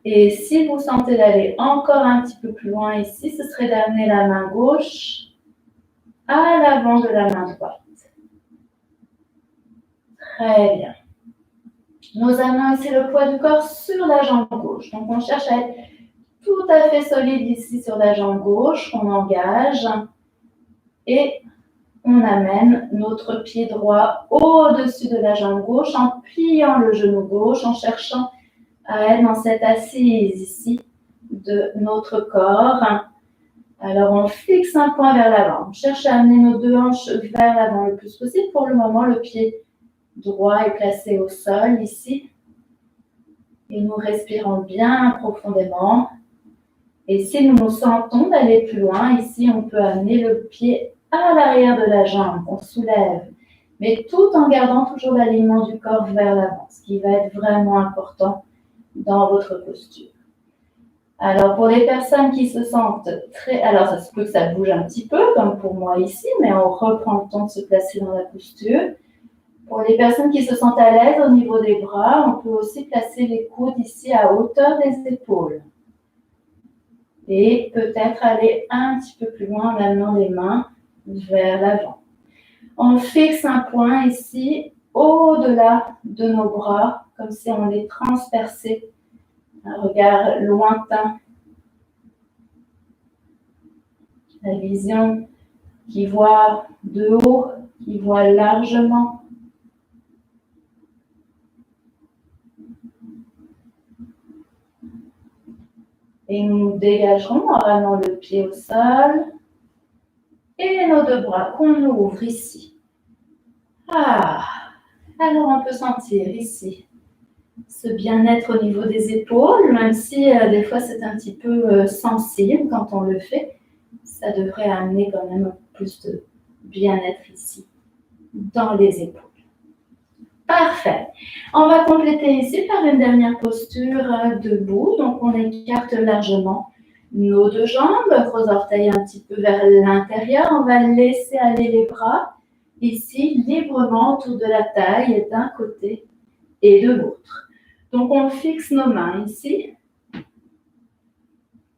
Et si vous sentez d'aller encore un petit peu plus loin ici, ce serait d'amener la main gauche à l'avant de la main droite. Très bien. Nous amenons ici le poids du corps sur la jambe gauche. Donc, on cherche à être tout à fait solide ici sur la jambe gauche. On engage et on amène notre pied droit au-dessus de la jambe gauche en pliant le genou gauche, en cherchant à être dans cette assise ici de notre corps. Alors, on fixe un point vers l'avant. On cherche à amener nos deux hanches vers l'avant le plus possible. Pour le moment, le pied droit est placé au sol ici. Et nous respirons bien profondément. Et si nous nous sentons d'aller plus loin, ici, on peut amener le pied à l'arrière de la jambe. On soulève, mais tout en gardant toujours l'alignement du corps vers l'avant, ce qui va être vraiment important dans votre posture. Alors, pour les personnes qui se sentent très... Alors, ça se peut que ça bouge un petit peu, comme pour moi ici, mais on reprend le temps de se placer dans la posture. Pour les personnes qui se sentent à l'aise au niveau des bras, on peut aussi placer les coudes ici à hauteur des épaules. Et peut-être aller un petit peu plus loin en amenant les mains vers l'avant. On fixe un point ici au-delà de nos bras, comme si on les transperçait. Un regard lointain. La vision qui voit de haut, qui voit largement. Et nous dégagerons en ramenant le pied au sol. Et nos deux bras qu'on ouvre ici. Ah, alors on peut sentir ici ce bien-être au niveau des épaules, même si des fois c'est un petit peu sensible quand on le fait. Ça devrait amener quand même plus de bien-être ici, dans les épaules. Parfait. On va compléter ici par une dernière posture debout. Donc, on écarte largement nos deux jambes, gros orteils un petit peu vers l'intérieur. On va laisser aller les bras ici librement autour de la taille d'un côté et de l'autre. Donc, on fixe nos mains ici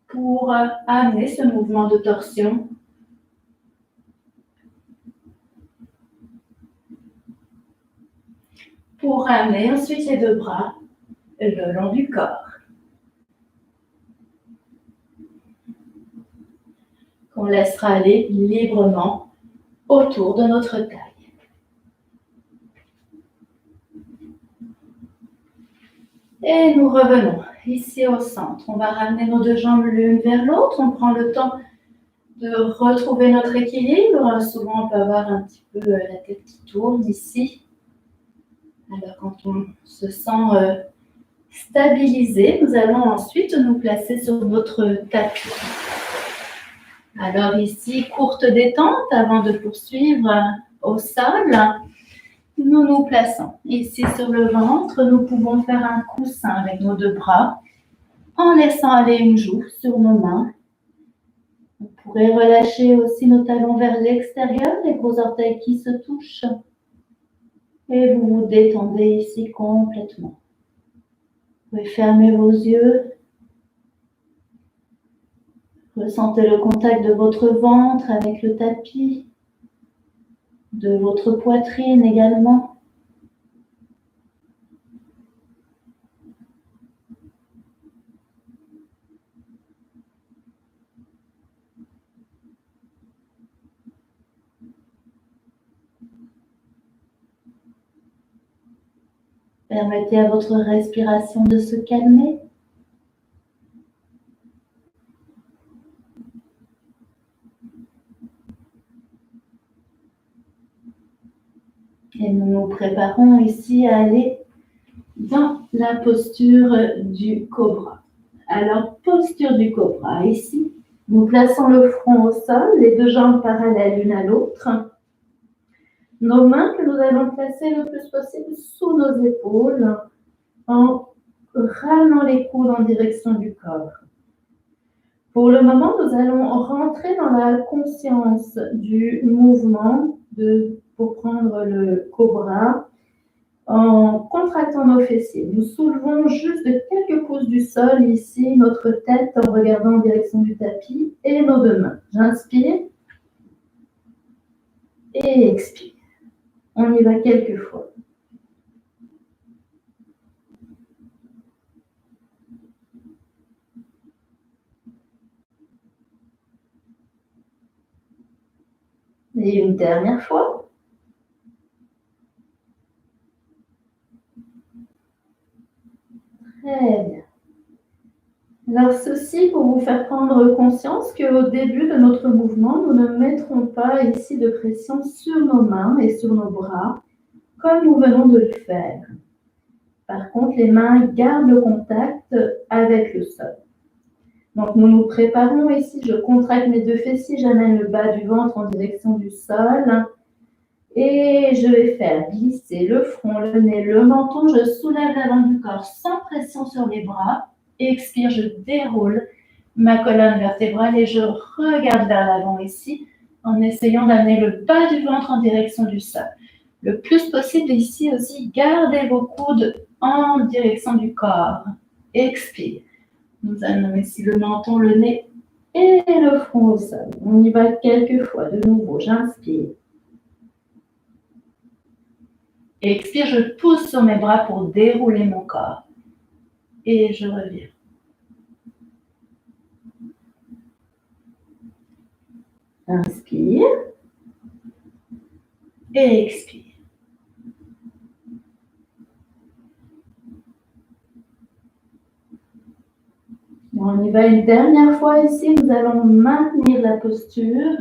pour amener ce mouvement de torsion. Pour amener ensuite les deux bras le long du corps. Qu'on laissera aller librement autour de notre taille. Et nous revenons ici au centre. On va ramener nos deux jambes l'une vers l'autre. On prend le temps de retrouver notre équilibre. Souvent, on peut avoir un petit peu la tête qui tourne ici. Alors, quand on se sent stabilisé, nous allons ensuite nous placer sur notre tapis. Alors ici, courte détente avant de poursuivre au sol. Nous nous plaçons ici sur le ventre. Nous pouvons faire un coussin avec nos deux bras en laissant aller une joue sur nos mains. Vous pourrez relâcher aussi nos talons vers l'extérieur, les gros orteils qui se touchent. Et vous vous détendez ici complètement. Vous pouvez fermer vos yeux. Ressentez le contact de votre ventre avec le tapis, de votre poitrine également. Permettez à votre respiration de se calmer. Et nous nous préparons ici à aller dans la posture du cobra. Alors, posture du cobra. Ici, nous plaçons le front au sol, les deux jambes parallèles l'une à l'autre. nos mains que nous allons placer le plus possible sous nos épaules en ramenant les coudes en direction du corps. Pour le moment, nous allons rentrer dans la conscience du mouvement pour prendre le cobra en contractant nos fessiers. Nous soulevons juste de quelques pouces du sol ici notre tête en regardant en direction du tapis et nos deux mains. J'inspire et expire. On y va quelques fois. Et une dernière fois. Très bien. Alors ceci pour vous faire prendre conscience qu'au début de notre mouvement, nous ne mettrons pas ici de pression sur nos mains et sur nos bras, comme nous venons de le faire. Par contre, les mains gardent le contact avec le sol. Donc nous nous préparons ici, je contracte mes deux fessiers, j'amène le bas du ventre en direction du sol. Et je vais faire glisser le front, le nez, le menton. Je soulève l'avant du corps sans pression sur les bras. Expire, je déroule ma colonne vertébrale et je regarde vers l'avant ici en essayant d'amener le bas du ventre en direction du sol. Le plus possible ici aussi, gardez vos coudes en direction du corps. Expire. Nous amenons ici le menton, le nez et le front au sol. On y va quelques fois. De nouveau, j'inspire. Expire, je pousse sur mes bras pour dérouler mon corps. Et je reviens. Inspire. Et expire. On y va une dernière fois ici. Nous allons maintenir la posture.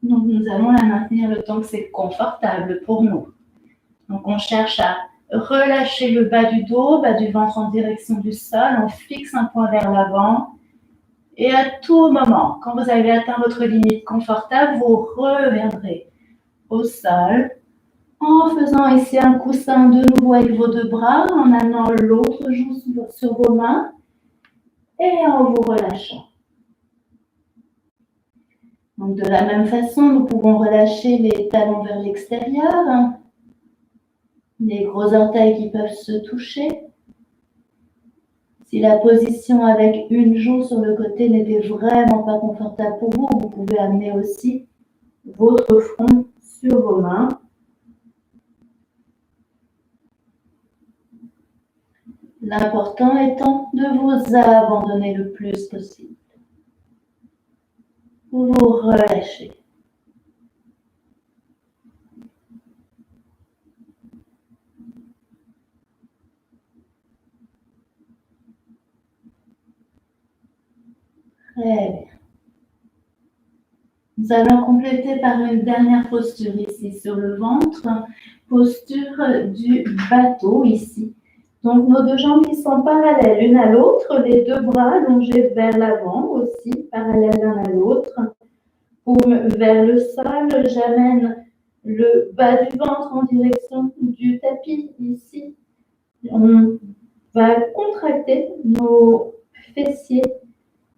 Donc, nous allons la maintenir le temps que c'est confortable pour nous. Donc, on cherche à relâcher le bas du dos, bas du ventre en direction du sol. On fixe un point vers l'avant. Et à tout moment, quand vous avez atteint votre limite confortable, vous reviendrez au sol en faisant ici un coussin de nouveau avec vos deux bras, en amenant l'autre joue sur vos mains et en vous relâchant. Donc de la même façon, nous pouvons relâcher les talons vers l'extérieur, les gros orteils qui peuvent se toucher. Si la position avec une joue sur le côté n'était vraiment pas confortable pour vous, vous pouvez amener aussi votre front sur vos mains. L'important étant de vous abandonner le plus possible. Vous relâchez. Très bien. Nous allons compléter par une dernière posture ici sur le ventre, posture du bateau ici. Donc nos deux jambes qui sont parallèles l'une à l'autre, les deux bras allongés vers l'avant aussi, parallèles l'un à l'autre. Paume vers le sol, j'amène le bas du ventre en direction du tapis ici. On va contracter nos fessiers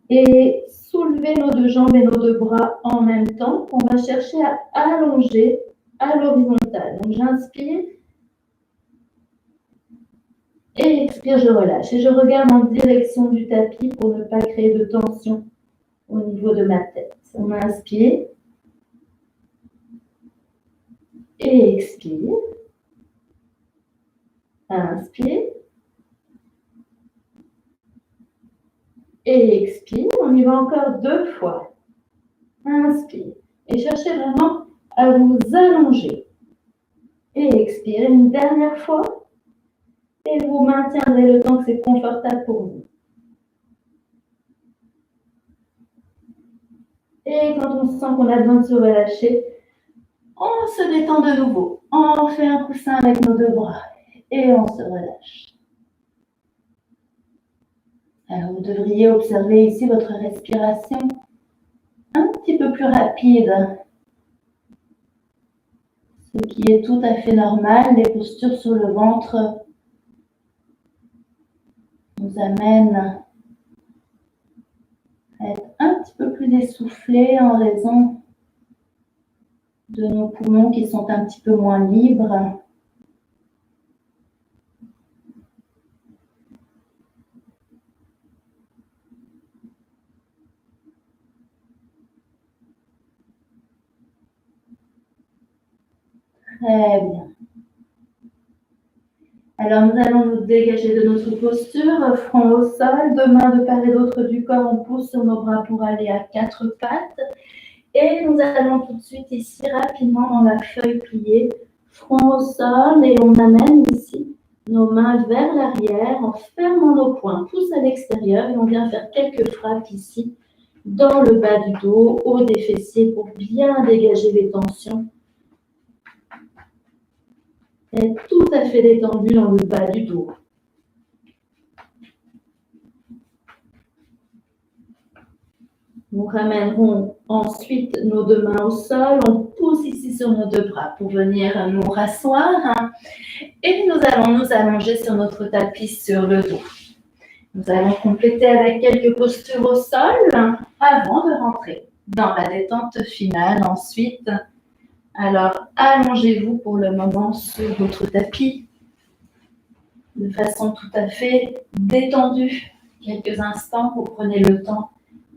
et soulever nos deux jambes et nos deux bras en même temps. On va chercher à allonger à l'horizontale. Donc j'inspire et expire, je relâche. Et je regarde en direction du tapis pour ne pas créer de tension au niveau de ma tête. On inspire et expire. Inspire et expire. On y va encore deux fois. Inspire. Et cherchez vraiment à vous allonger. Et expire une dernière fois. Et vous maintiendrez le temps que c'est confortable pour vous. Et quand on sent qu'on a besoin de se relâcher, on se détend de nouveau. On fait un coussin avec nos deux bras. Et on se relâche. Alors vous devriez observer ici votre respiration un petit peu plus rapide ce qui est tout à fait normal. Les postures sur le ventre nous amènent à être un petit peu plus essoufflés en raison de nos poumons qui sont un petit peu moins libres. Très bien. Alors, nous allons nous dégager de notre posture, front au sol, deux mains de part et d'autre du corps, on pousse sur nos bras pour aller à quatre pattes. Et nous allons tout de suite ici, rapidement, dans la feuille pliée, front au sol, et on amène ici nos mains vers l'arrière en fermant nos poings, pouce à l'extérieur, et on vient faire quelques frappes ici, dans le bas du dos, haut des fessiers, pour bien dégager les tensions. Être tout à fait détendu dans le bas du dos. Nous ramènerons ensuite nos deux mains au sol. On pousse ici sur nos deux bras pour venir nous rasseoir. Et nous allons nous allonger sur notre tapis sur le dos. Nous allons compléter avec quelques postures au sol avant de rentrer dans la détente finale ensuite. Alors, allongez-vous pour le moment sur votre tapis de façon tout à fait détendue. Quelques instants, vous prenez le temps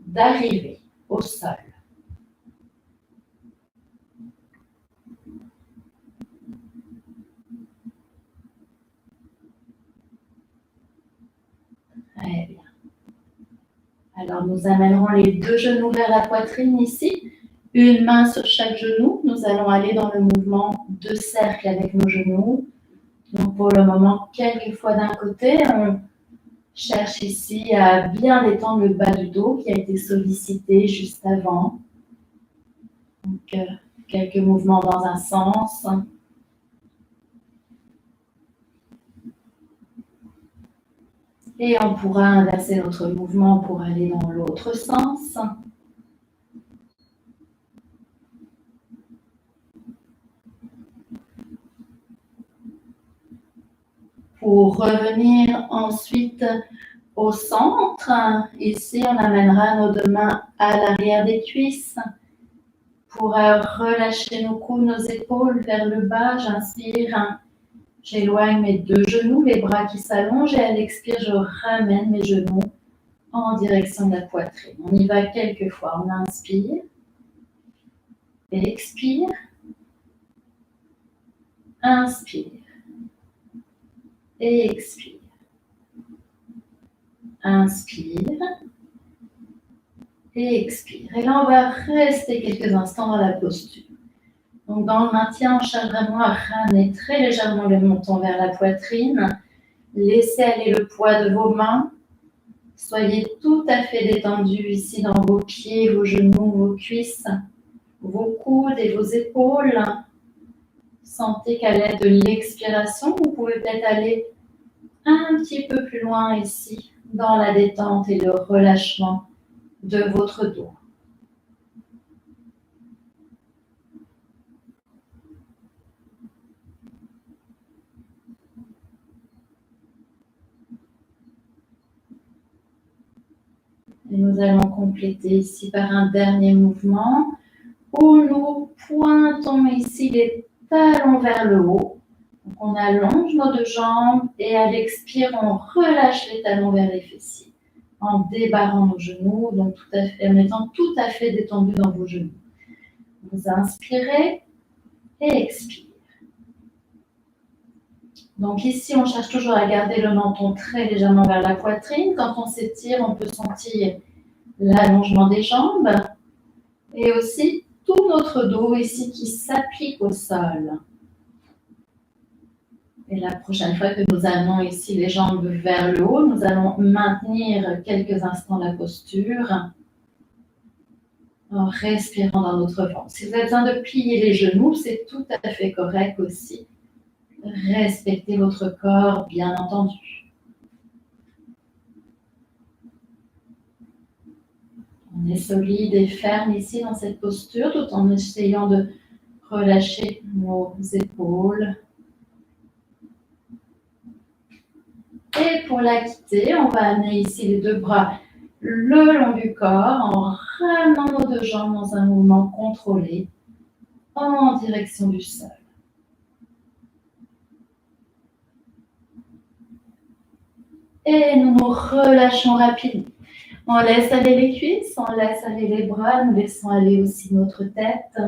d'arriver au sol. Très bien. Alors, nous amènerons les deux genoux vers la poitrine ici. Une main sur chaque genou. Nous allons aller dans le mouvement de cercle avec nos genoux. Donc, pour le moment, quelques fois d'un côté, on cherche ici à bien détendre le bas du dos qui a été sollicité juste avant. Donc, quelques mouvements dans un sens. Et on pourra inverser notre mouvement pour aller dans l'autre sens. Pour revenir ensuite au centre, ici on amènera nos deux mains à l'arrière des cuisses pour relâcher nos coudes, nos épaules vers le bas. J'inspire, j'éloigne mes deux genoux, les bras qui s'allongent et à l'expire, je ramène mes genoux en direction de la poitrine. On y va quelques fois. On inspire, expire, inspire et expire. Inspire et expire. Et là, on va rester quelques instants dans la posture. Donc, dans le maintien, on cherche vraiment à ramener très légèrement le menton vers la poitrine. Laissez aller le poids de vos mains. Soyez tout à fait détendus ici dans vos pieds, vos genoux, vos cuisses, vos coudes et vos épaules. Sentez qu'à l'aide de l'expiration, vous pouvez peut-être aller un petit peu plus loin ici dans la détente et le relâchement de votre dos. Et nous allons compléter ici par un dernier mouvement où nous pointons ici les talons vers le haut. Donc on allonge nos deux jambes et à l'expire, on relâche les talons vers les fessiers en débarrant nos genoux, donc tout à fait, en étant tout à fait détendu dans vos genoux. Vous inspirez et expirez. Donc ici, on cherche toujours à garder le menton très légèrement vers la poitrine. Quand on s'étire, on peut sentir l'allongement des jambes et aussi tout notre dos ici qui s'applique au sol. Et la prochaine fois que nous amenons ici les jambes vers le haut, nous allons maintenir quelques instants la posture en respirant dans notre ventre. Si vous avez besoin de plier les genoux, c'est tout à fait correct aussi. Respectez votre corps, bien entendu. On est solide et ferme ici dans cette posture, tout en essayant de relâcher nos épaules. Et pour la quitter, on va amener ici les deux bras le long du corps en ramenant nos deux jambes dans un mouvement contrôlé en direction du sol. Et nous nous relâchons rapidement. On laisse aller les cuisses, on laisse aller les bras, nous laissons aller aussi notre tête.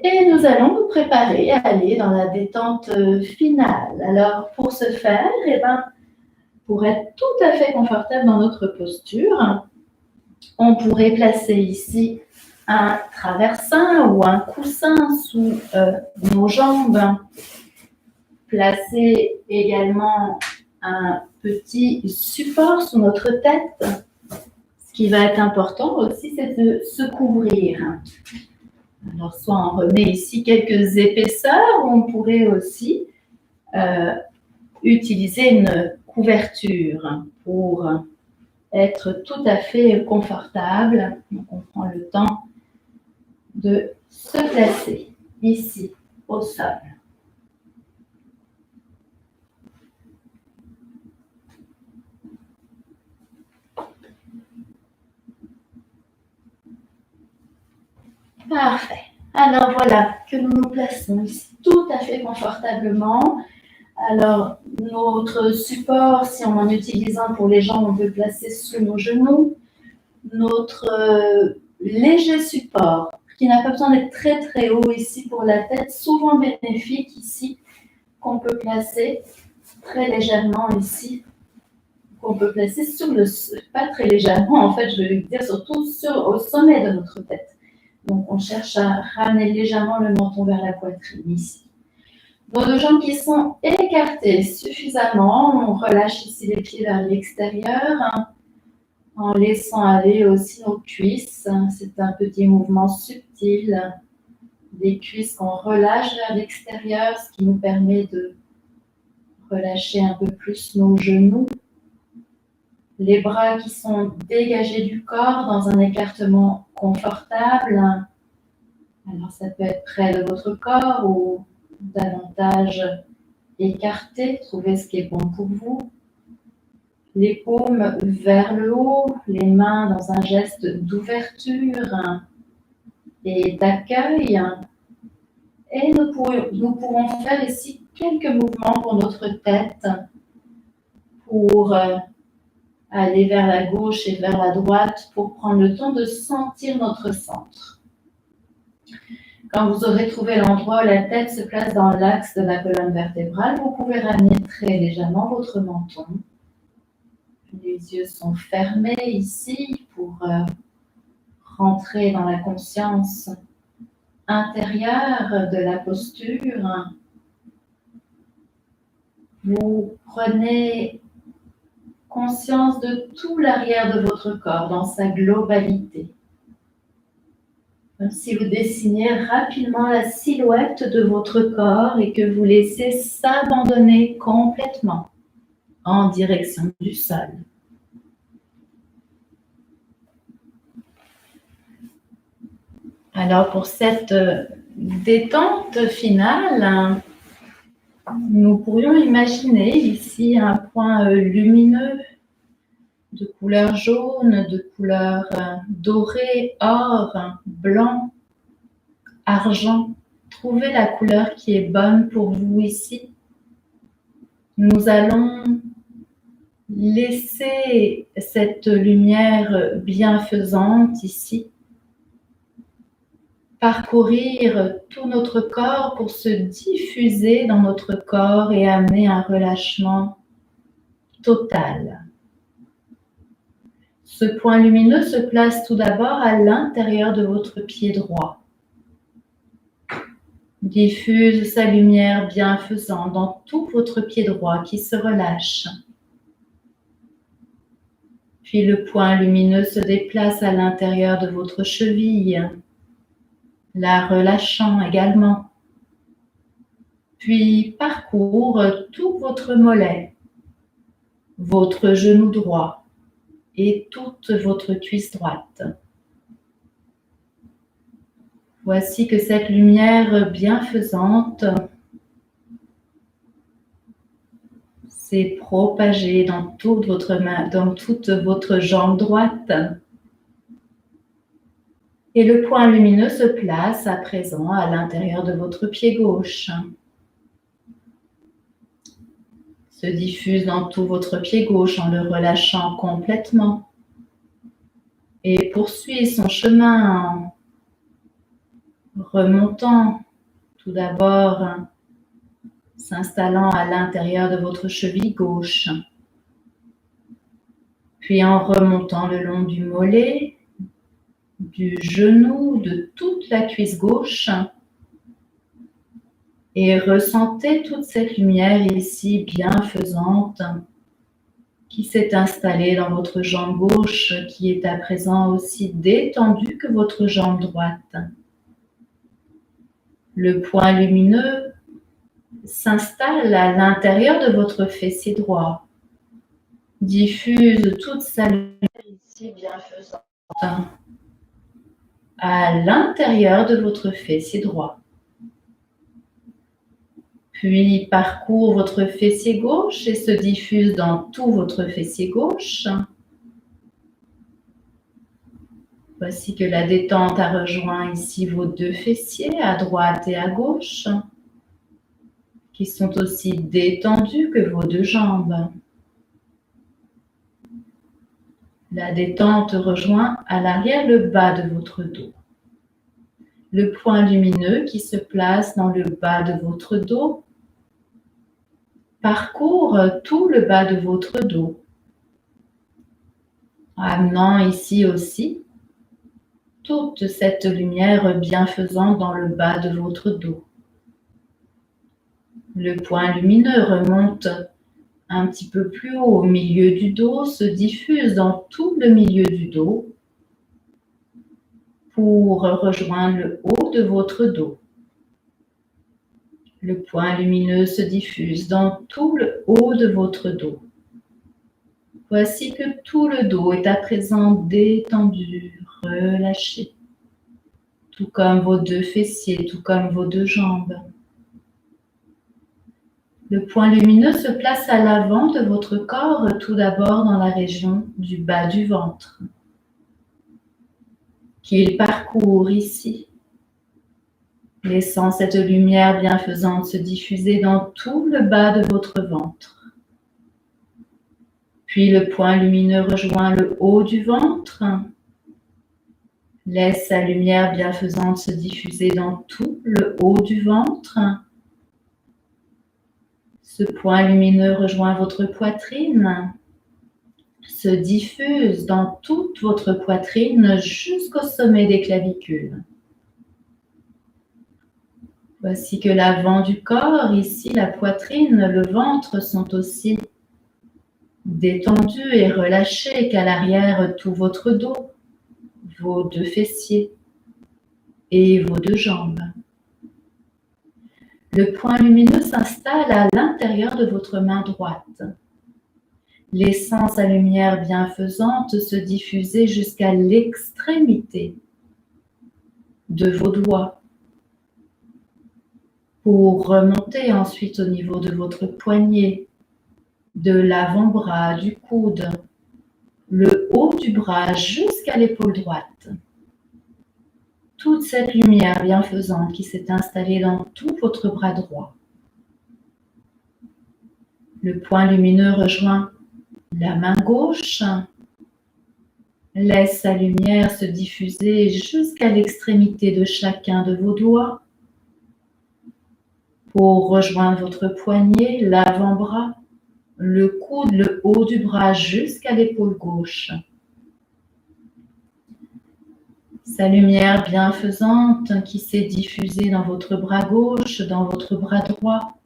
Et nous allons nous préparer à aller dans la détente finale. Alors, pour ce faire, pour être tout à fait confortable dans notre posture, on pourrait placer ici un traversin ou un coussin sous nos jambes. Placer également un petit support sous notre tête. Ce qui va être important aussi, c'est de se couvrir. Alors, soit on remet ici quelques épaisseurs, ou on pourrait aussi utiliser une couverture pour être tout à fait confortable. Donc, on prend le temps de se placer ici, au sol. Parfait. Alors voilà que nous nous plaçons ici tout à fait confortablement. Alors, notre support, si on en utilise un pour les jambes, on peut le placer sous nos genoux. Notre léger support, qui n'a pas besoin d'être très très haut ici pour la tête, souvent bénéfique ici, qu'on peut placer très légèrement ici, qu'on peut placer sur le sol, pas très légèrement en fait, je vais dire surtout au sommet de notre tête. Donc, on cherche à ramener légèrement le menton vers la poitrine ici. Nos deux jambes qui sont écartées suffisamment, on relâche ici les pieds vers l'extérieur en laissant aller aussi nos cuisses. C'est un petit mouvement subtil des cuisses qu'on relâche vers l'extérieur, ce qui nous permet de relâcher un peu plus nos genoux. Les bras qui sont dégagés du corps dans un écartement confortable. Alors, ça peut être près de votre corps ou davantage écarté. Trouvez ce qui est bon pour vous. Les paumes vers le haut, les mains dans un geste d'ouverture et d'accueil. Et nous pourrons faire ici quelques mouvements pour notre tête, pour aller vers la gauche et vers la droite, pour prendre le temps de sentir notre centre. Quand vous aurez trouvé l'endroit où la tête se place dans l'axe de la colonne vertébrale, vous pouvez ramener très légèrement votre menton. Les yeux sont fermés ici pour rentrer dans la conscience intérieure de la posture. Vous prenez conscience de tout l'arrière de votre corps dans sa globalité. Comme si vous dessiniez rapidement la silhouette de votre corps et que vous laissez s'abandonner complètement en direction du sol. Alors pour cette détente finale, nous pourrions imaginer ici un point lumineux de couleur jaune, de couleur dorée, or, blanc, argent. Trouvez la couleur qui est bonne pour vous ici. Nous allons laisser cette lumière bienfaisante ici parcourir tout notre corps pour se diffuser dans notre corps et amener un relâchement total. Ce point lumineux se place tout d'abord à l'intérieur de votre pied droit. Diffuse sa lumière bienfaisante dans tout votre pied droit qui se relâche. Puis le point lumineux se déplace à l'intérieur de votre cheville, la relâchant également. Puis parcourt tout votre mollet, votre genou droit et toute votre cuisse droite. Voici que cette lumière bienfaisante s'est propagée dans toute votre main, dans toute votre jambe droite. Et le point lumineux se place à présent à l'intérieur de votre pied gauche. Se diffuse dans tout votre pied gauche en le relâchant complètement. Et poursuit son chemin en remontant tout d'abord, s'installant à l'intérieur de votre cheville gauche. Puis en remontant le long du mollet, du genou, de toute la cuisse gauche. Et ressentez toute cette lumière ici bienfaisante qui s'est installée dans votre jambe gauche, qui est à présent aussi détendue que votre jambe droite. Le point lumineux s'installe à l'intérieur de votre fessier droit. Diffuse toute sa lumière ici bienfaisante à l'intérieur de votre fessier droit. Puis parcourt votre fessier gauche et se diffuse dans tout votre fessier gauche. Voici que la détente a rejoint ici vos deux fessiers, à droite et à gauche, qui sont aussi détendus que vos deux jambes. La détente rejoint à l'arrière le bas de votre dos. Le point lumineux qui se place dans le bas de votre dos parcourt tout le bas de votre dos, amenant ici aussi toute cette lumière bienfaisante dans le bas de votre dos. Le point lumineux remonte un petit peu plus haut au milieu du dos, se diffuse dans tout le milieu du dos pour rejoindre le haut de votre dos. Le point lumineux se diffuse dans tout le haut de votre dos. Voici que tout le dos est à présent détendu, relâché, tout comme vos deux fessiers, tout comme vos deux jambes. Le point lumineux se place à l'avant de votre corps, tout d'abord dans la région du bas du ventre, qu'il parcourt ici, laissant cette lumière bienfaisante se diffuser dans tout le bas de votre ventre. Puis le point lumineux rejoint le haut du ventre, laisse sa lumière bienfaisante se diffuser dans tout le haut du ventre. Ce point lumineux rejoint votre poitrine, se diffuse dans toute votre poitrine jusqu'au sommet des clavicules. Voici que l'avant du corps, ici la poitrine, le ventre sont aussi détendus et relâchés, qu'à l'arrière tout votre dos, vos deux fessiers et vos deux jambes. Le point lumineux s'installe à l'intérieur de votre main droite, laissant sa lumière bienfaisante se diffuser jusqu'à l'extrémité de vos doigts, pour remonter ensuite au niveau de votre poignet, de l'avant-bras, du coude, le haut du bras jusqu'à l'épaule droite. Toute cette lumière bienfaisante qui s'est installée dans tout votre bras droit. Le point lumineux rejoint la main gauche, laisse sa lumière se diffuser jusqu'à l'extrémité de chacun de vos doigts pour rejoindre votre poignet, l'avant-bras, le coude, le haut du bras jusqu'à l'épaule gauche. Sa lumière bienfaisante qui s'est diffusée dans votre bras gauche, dans votre bras droit,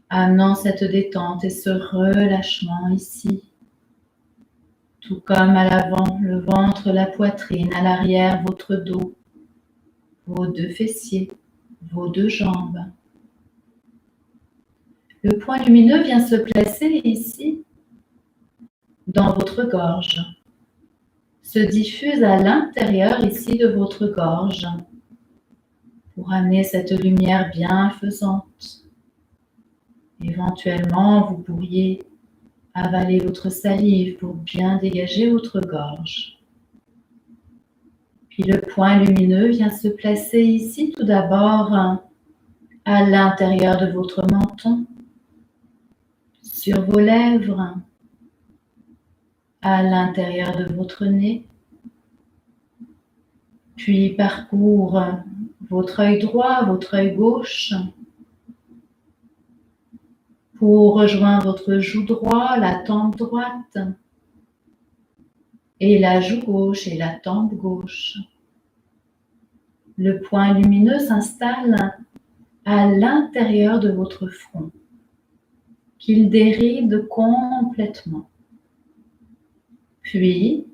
amenant cette détente et ce relâchement ici. Tout comme à l'avant, le ventre, la poitrine, à l'arrière, votre dos, vos deux fessiers, vos deux jambes. Le point lumineux vient se placer ici, dans votre gorge. Se diffuse à l'intérieur ici de votre gorge, pour amener cette lumière bienfaisante. Éventuellement, vous pourriez avaler votre salive pour bien dégager votre gorge. Puis le point lumineux vient se placer ici tout d'abord à l'intérieur de votre menton, sur vos lèvres, à l'intérieur de votre nez, puis parcourt votre œil droit, votre œil gauche, pour rejoindre votre joue droite, la tempe droite, et la joue gauche et la tempe gauche. Le point lumineux s'installe à l'intérieur de votre front, qu'il déride complètement. Puis,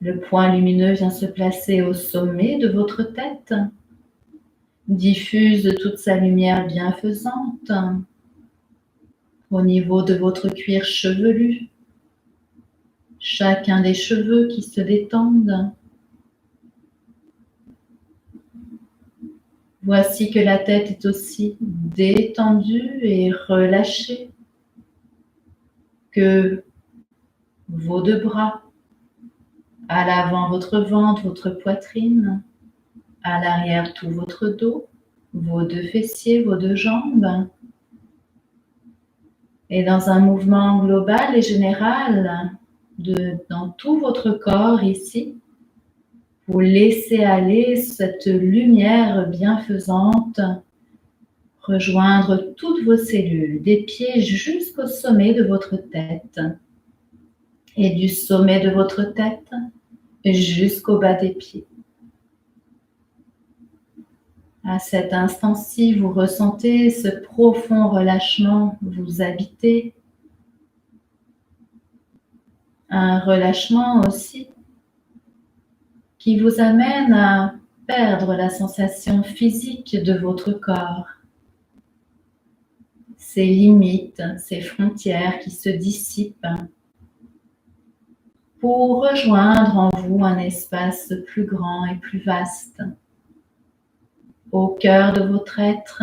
le point lumineux vient se placer au sommet de votre tête, diffuse toute sa lumière bienfaisante au niveau de votre cuir chevelu, chacun des cheveux qui se détendent. Voici que la tête est aussi détendue et relâchée, que vos deux bras, à l'avant votre ventre, votre poitrine, à l'arrière tout votre dos, vos deux fessiers, vos deux jambes. Et dans un mouvement global et général, dans tout votre corps ici, vous laissez aller cette lumière bienfaisante rejoindre toutes vos cellules, des pieds jusqu'au sommet de votre tête et du sommet de votre tête jusqu'au bas des pieds. À cet instant-ci, vous ressentez ce profond relâchement vous habiter. Un relâchement aussi qui vous amène à perdre la sensation physique de votre corps. Ces limites, ces frontières qui se dissipent pour rejoindre en vous un espace plus grand et plus vaste. Au cœur de votre être,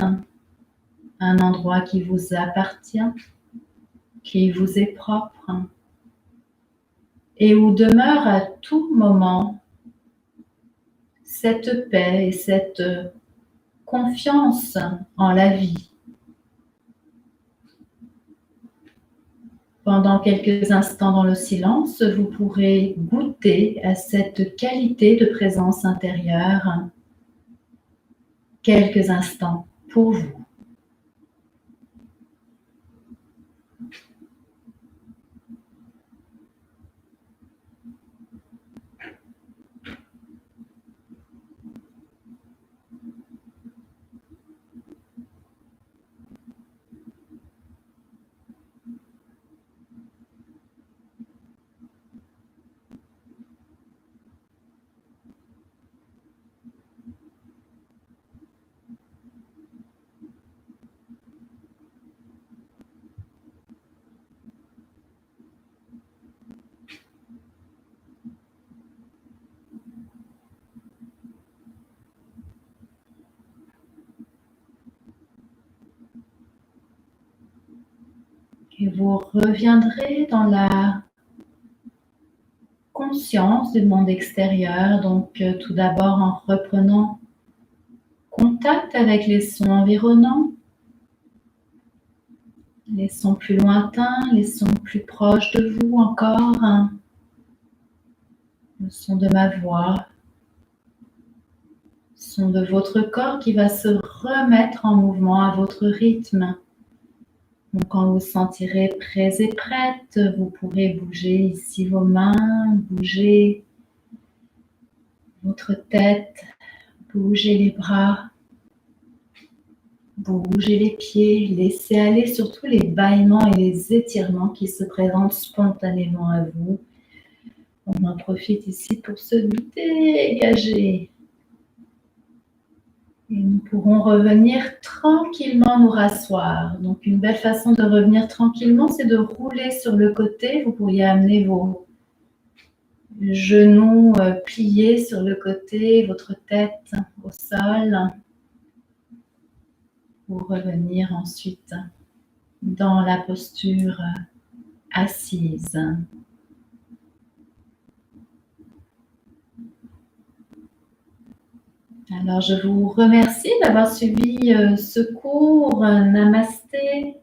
un endroit qui vous appartient, qui vous est propre et où demeure à tout moment cette paix et cette confiance en la vie. Pendant quelques instants dans le silence, vous pourrez goûter à cette qualité de présence intérieure. Quelques instants pour vous. Et vous reviendrez dans la conscience du monde extérieur, donc tout d'abord en reprenant contact avec les sons environnants, les sons plus lointains, les sons plus proches de vous encore, le son de ma voix, le son de votre corps qui va se remettre en mouvement à votre rythme. Donc, quand vous vous sentirez prêts et prêtes, vous pourrez bouger ici vos mains, bouger votre tête, bouger les bras, bouger les pieds, laissez aller surtout les bâillements et les étirements qui se présentent spontanément à vous. On en profite ici pour se dégager. Et nous pourrons revenir tranquillement nous rasseoir. Donc, une belle façon de revenir tranquillement, c'est de rouler sur le côté. Vous pourriez amener vos genoux pliés sur le côté, votre tête au sol. pour revenir ensuite dans la posture assise. Alors, je vous remercie d'avoir suivi ce cours. Namasté.